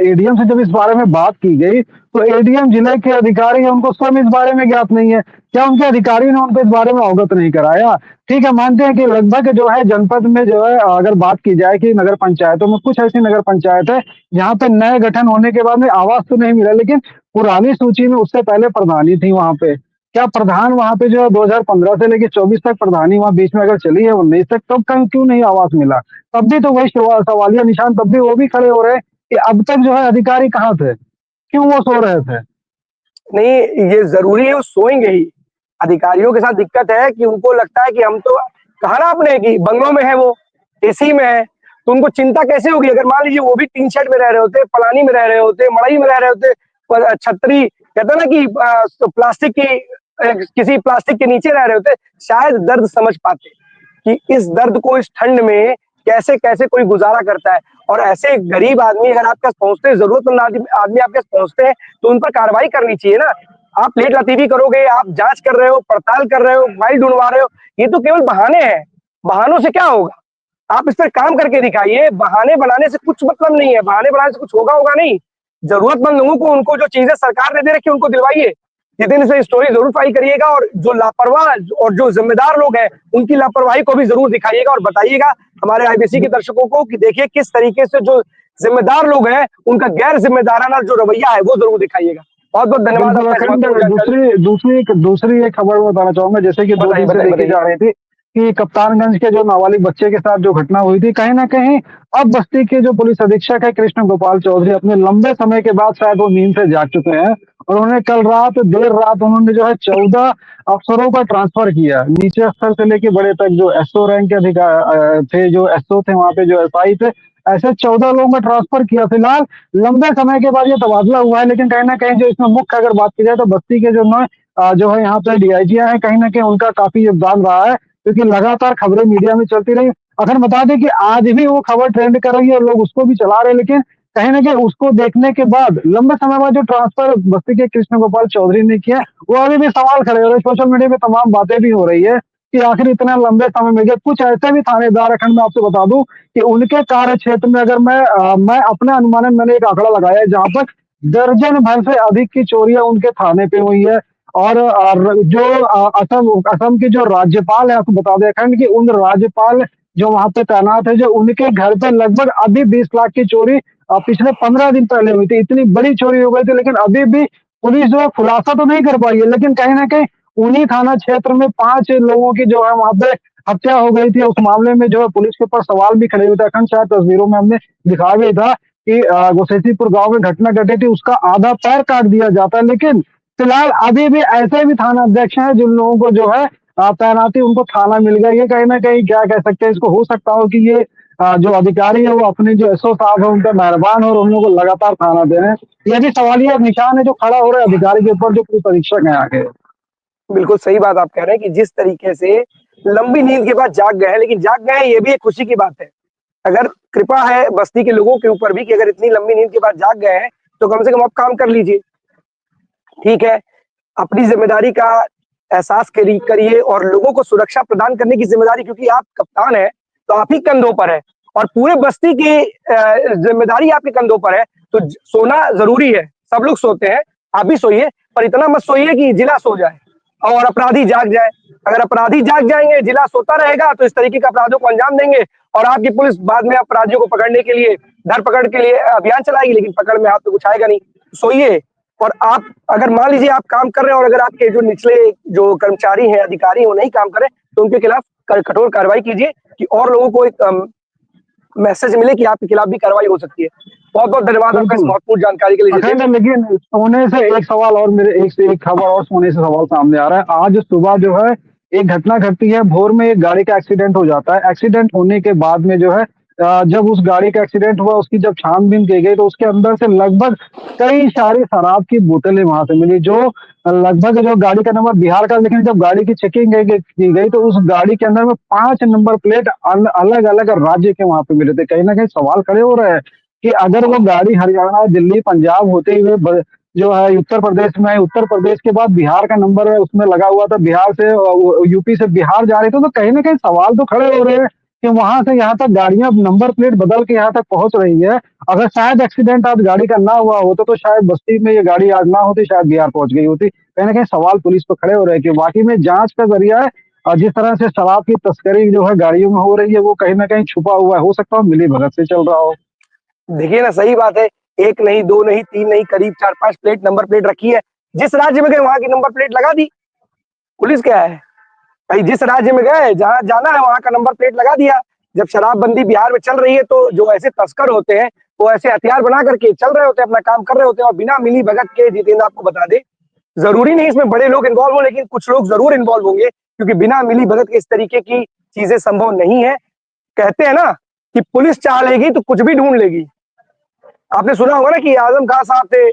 एडीएम से जब इस बारे में बात की गई तो एडीएम जिले के अधिकारी हैं, उनको स्वयं इस बारे में ज्ञात नहीं है। क्या उनके अधिकारी ने उनको इस बारे में अवगत नहीं कराया? ठीक है, मानते हैं कि लगभग जो है जनपद में जो है अगर बात की जाए कि नगर पंचायतों में कुछ ऐसी नगर पंचायत है जहाँ पे नए गठन होने के बाद में आवास तो नहीं मिला, लेकिन पुरानी सूची में उससे पहले प्रधानी थी वहां पे। क्या प्रधान वहां पे जो है 2015 से लेकर 24 तक प्रधानी वहां बीच में अगर चली है 19 तक, तब क्यों नहीं आवास मिला? तब भी तो वही सवालिया निशान, तब भी वो भी खड़े हो रहे हैं कि अब तक जो है अधिकारी कहाँ थे, क्यों वो सो रहे थे? नहीं, ये जरूरी है, वो सोएंगे ही। अधिकारियों के साथ दिक्कत है कि उनको लगता है कि हम तो, कहा ना आपने कि बंगलों में है, वो एसी में है, तो उनको चिंता कैसे होगी? अगर मान लीजिए वो भी टीन शेड में रह रहे होते, पलानी में रह रहे होते, मड़ई में रह रहे होते, छतरी कहते हैं ना कि तो प्लास्टिक की किसी प्लास्टिक के नीचे रह रहे होते, शायद दर्द समझ पाते कि इस दर्द को इस ठंड में कैसे कैसे कोई गुजारा करता है। और ऐसे गरीब आदमी अगर आपके पास पहुंचते हैं, जरूरतमंद आदमी आपके पास पहुंचते हैं, तो उन पर कार्रवाई करनी चाहिए ना। आप लेट लतीफी करोगे, आप जांच कर रहे हो, पड़ताल कर रहे हो, फाइल ढूंढवा रहे हो, ये तो केवल बहाने हैं। बहानों से क्या होगा? आप इस पर काम करके दिखाइए। बहाने बनाने से कुछ मतलब नहीं है, बहाने बनाने से कुछ होगा नहीं। जरूरतमंद लोगों को उनको जो चीजें सरकार ने दे रखी है उनको दिलवाइए। जितिन से स्टोरी जरूर फाइल करिएगा, और जो लापरवाह और जो जिम्मेदार लोग हैं उनकी लापरवाही को भी जरूर दिखाइएगा और बताइएगा हमारे आईबीसी के दर्शकों को कि देखिए किस तरीके से जो जिम्मेदार लोग हैं उनका गैर जिम्मेदाराना जो रवैया है वो जरूर दिखाइएगा। बहुत बहुत धन्यवाद बिल्कुल आपका। अखंड, दूसरी एक खबर मैं बताना चाहूंगा, जैसे कि 2 दिन से देखी जा रही थी कि कप्तानगंज के जो नाबालिग बच्चे के साथ जो घटना हुई थी, कहीं ना कहीं अब बस्ती के जो पुलिस अधीक्षक है कृष्ण गोपाल चौधरी अपने लंबे समय के बाद शायद वो नींद से जाग चुके हैं, और उन्होंने कल रात देर रात उन्होंने जो है 14 अफसरों का ट्रांसफर किया, नीचे अफसर से लेके बड़े तक, जो एसओ रैंक के अधिकारी थे, जो एसओ थे वहां पे, जो एसआई थे, ऐसे 14 लोगों का ट्रांसफर किया। फिलहाल लंबे समय के बाद ये तबादला हुआ है, लेकिन कहीं ना कहीं जो इसमें मुख्य अगर बात की जाए तो बस्ती के जो है यहाँ पे डीआईजियां हैं, कहीं ना कहीं उनका काफी योगदान रहा है, क्योंकि लगातार खबरें मीडिया में चलती रही। अगर बता दें कि आज भी वो खबर ट्रेंड कर रही है और लोग उसको भी चला रहे हैं, लेकिन कहीं ना कहीं उसको देखने के बाद लंबे समय बाद जो ट्रांसफर बस्ती के कृष्ण गोपाल चौधरी ने किया, वो अभी भी सवाल खड़े हो रहे हैं। सोशल मीडिया पे तमाम बातें भी हो रही है कि आखिर इतना लंबे समय में गए। कुछ ऐसे भी थानेदार, अखंड में आपसे बता दूं कि उनके कार्य क्षेत्र में, अगर मैं अपने अनुमानन, मैंने एक आंकड़ा लगाया है जहां पर दर्जन भर से अधिक की चोरियां उनके थाने पे हुई है। और जो असम के जो राज्यपाल है, आपको बता दें अखंड की, उन राज्यपाल जो वहां पे तैनात है, जो उनके घर पे लगभग अभी 20 लाख की चोरी पिछले 15 दिन पहले हुई थी। इतनी बड़ी चोरी हो गई थी, लेकिन अभी भी पुलिस जो है खुलासा तो नहीं कर पाई है। लेकिन कहीं ना कहीं उन्हीं थाना क्षेत्र में 5 लोगों की जो है वहां पे हत्या हो गई थी। उस मामले में जो है पुलिस के ऊपर सवाल भी खड़े हुए थे। अखंड शायद तस्वीरों में हमने दिखा भी था कि गोसेसीपुर गांव में घटना घटी थी, उसका आधा पैर काट दिया जाता है। लेकिन फिलहाल अभी भी ऐसे भी थाना अध्यक्ष हैं जिन लोगों को जो है तैनाती, उनको थाना मिल गया। ये कहीं ना कहीं क्या कह सकते हैं, इसको हो सकता हो कि ये जो अधिकारी है वो अपने जो एसओ साहब है उन पर मेहरबान और उन लोगों को लगातार थाना दे रहे हैं। ये भी सवालिया निशान है जो खड़ा हो रहा है अधिकारी के ऊपर, जो पुलिस अधीक्षक है आगे। बिल्कुल सही बात आप कह रहे हैं कि जिस तरीके से लंबी नींद के बाद जाग गए हैं, लेकिन जाग गए हैं ये भी एक खुशी की बात है। अगर कृपा है बस्ती के लोगों के ऊपर भी कि अगर इतनी लंबी नींद के बाद जाग गए हैं तो कम से कम आप काम कर लीजिए। ठीक है, अपनी जिम्मेदारी का एहसास करिए और लोगों को सुरक्षा प्रदान करने की जिम्मेदारी, क्योंकि आप कप्तान है तो आप ही कंधों पर है और पूरे बस्ती की जिम्मेदारी आपके कंधों पर है। तो सोना जरूरी है, सब लोग सोते हैं, आप भी सोइए, पर इतना मत सोइए कि जिला सो जाए और अपराधी जाग जाए। अगर अपराधी जाग जाएंगे, जिला सोता रहेगा, तो इस तरीके के अपराधों को अंजाम देंगे और आपकी पुलिस बाद में अपराधियों को पकड़ने के लिए, धरपकड़ के लिए अभियान चलाएगी, लेकिन पकड़ में हाथ तो कुछ आएगा नहीं। सोइए, और आप अगर मान लीजिए आप काम कर रहे हैं और अगर आपके जो निचले जो कर्मचारी हैं, अधिकारी हैं, वो नहीं काम करें तो उनके खिलाफ कठोर कार्रवाई कीजिए कि और लोगों को एक मैसेज मिले कि आपके खिलाफ भी कार्रवाई हो सकती है। बहुत बहुत धन्यवाद आपका इस महत्वपूर्ण जानकारी के लिए। अखंड, लेकिन सोने से एक सवाल और, मेरे एक से एक खबर और सोने से सवाल सामने आ रहा है। आज सुबह जो है एक घटना घटती है, भोर में एक गाड़ी का एक्सीडेंट हो जाता है। एक्सीडेंट होने के बाद में जो है जब उस गाड़ी का एक्सीडेंट हुआ, उसकी जब छानबीन की गई तो उसके अंदर से लगभग कई सारी शराब की बोतलें वहां से मिली, जो लगभग जो गाड़ी का नंबर बिहार का, लेकिन जब गाड़ी की चेकिंग की गई तो उस गाड़ी के अंदर में 5 नंबर प्लेट अलग अलग राज्य के वहां पे मिले थे। कहीं ना कहीं सवाल खड़े हो रहे हैं कि अगर वो गाड़ी हरियाणा, दिल्ली, पंजाब होते हुए जो है उत्तर प्रदेश में, उत्तर प्रदेश के बाद बिहार का नंबर है उसमें लगा हुआ था, बिहार से यूपी से बिहार जा रहे थे, तो कहीं ना कहीं सवाल तो खड़े हो रहे हैं कि वहां से यहाँ तक गाड़ियां नंबर प्लेट बदल के यहाँ तक पहुंच रही है। अगर शायद एक्सीडेंट आज गाड़ी का ना हुआ होता तो शायद बस्ती में ये गाड़ी आज ना होती, शायद बिहार पहुंच गई होती। कहीं ना कहीं सवाल पुलिस पे खड़े हो रहे हैं कि वाकई में जांच का जरिया है, और जिस तरह से शराब की तस्करी जो है गाड़ियों में हो रही है वो कहीं ना कहीं छुपा हुआ है, हो सकता है मिली भगत से चल रहा हो। देखिए ना, सही बात है, एक नहीं, दो नहीं, तीन नहीं, करीब 4-5 प्लेट नंबर प्लेट रखी है। जिस राज्य में गए वहां की नंबर प्लेट लगा दी। पुलिस क्या है भाई, जिस राज्य में गए, जहां जाना है वहां का नंबर प्लेट लगा दिया। जब शराबबंदी बिहार में चल रही है तो जो ऐसे तस्कर होते हैं वो ऐसे हथियार बना करके चल रहे होते हैं, अपना काम कर रहे होते हैं, और बिना मिली भगत के, जितेंद्र आपको बता दे, जरूरी नहीं इसमें बड़े लोग इन्वॉल्व हो, लेकिन कुछ लोग जरूर इन्वॉल्व होंगे, क्योंकि बिना मिली भगत के इस तरीके की चीजें संभव नहीं है। कहते हैं ना कि पुलिस चाह लेगी तो कुछ भी ढूंढ लेगी। आपने सुना होगा ना कि आजम खान साहब थे,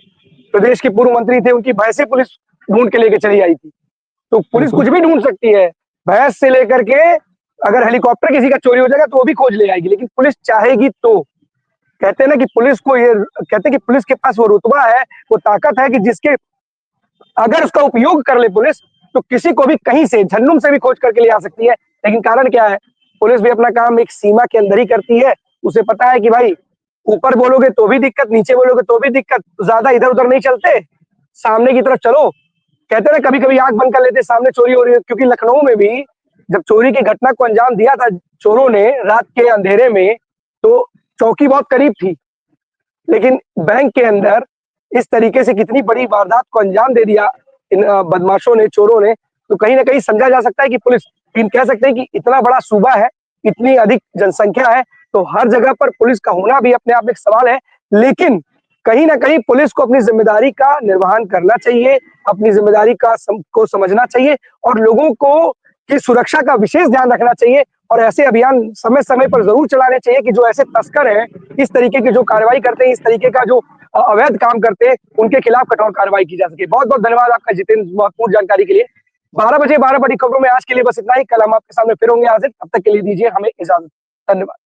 प्रदेश के पूर्व मंत्री थे, उनकी भैंसे पुलिस ढूंढ के लेके चली आई थी। तो पुलिस कुछ भी ढूंढ सकती है, भैंस से लेकर के अगर हेलीकॉप्टर किसी का चोरी हो जाएगा तो वो भी खोज ले आएगी, लेकिन पुलिस चाहेगी तो। कहते हैं ना कि पुलिस को ये कहते हैं कि पुलिस के पास वो रुतबा है, वो ताकत है कि जिसके अगर उसका उपयोग कर ले पुलिस तो किसी को भी कहीं से, झन्नुम से भी खोज करके ले आ सकती है। लेकिन कारण क्या है, पुलिस भी अपना काम एक सीमा के अंदर ही करती है। उसे पता है कि भाई ऊपर बोलोगे तो भी दिक्कत, नीचे बोलोगे तो भी दिक्कत, ज्यादा इधर उधर नहीं चलते, सामने की तरफ चलो। कहते हैं ना कभी कभी आंख बंद कर लेते, सामने चोरी हो रही है। क्योंकि लखनऊ में भी जब चोरी की घटना को अंजाम दिया था चोरों ने रात के अंधेरे में, तो चौकी बहुत करीब थी, लेकिन बैंक के अंदर इस तरीके से कितनी बड़ी वारदात को अंजाम दे दिया इन बदमाशों ने, चोरों ने। तो कहीं ना कहीं समझा जा सकता है कि पुलिस, इन कह सकते हैं कि इतना बड़ा सूबा है, इतनी अधिक जनसंख्या है, तो हर जगह पर पुलिस का होना भी अपने आप में एक सवाल है। लेकिन कहीं ना कहीं पुलिस को अपनी जिम्मेदारी का निर्वहन करना चाहिए, अपनी जिम्मेदारी को समझना चाहिए, और लोगों को की सुरक्षा का विशेष ध्यान रखना चाहिए। और ऐसे अभियान समय समय पर जरूर चलाने चाहिए कि जो ऐसे तस्कर हैं, इस तरीके की जो कार्रवाई करते हैं, इस तरीके का जो अवैध काम करते हैं, उनके खिलाफ कठोर कार्रवाई की जा सके। बहुत बहुत धन्यवाद आपका जितेंद्र, महत्वपूर्ण जानकारी के लिए। 12 बजे 12 बड़ी खबरों में आज के लिए बस इतना ही। कल हम आपके सामने फिर होंगे हाजिर, तब तक के लिए दीजिए हमें इजाजत। धन्यवाद।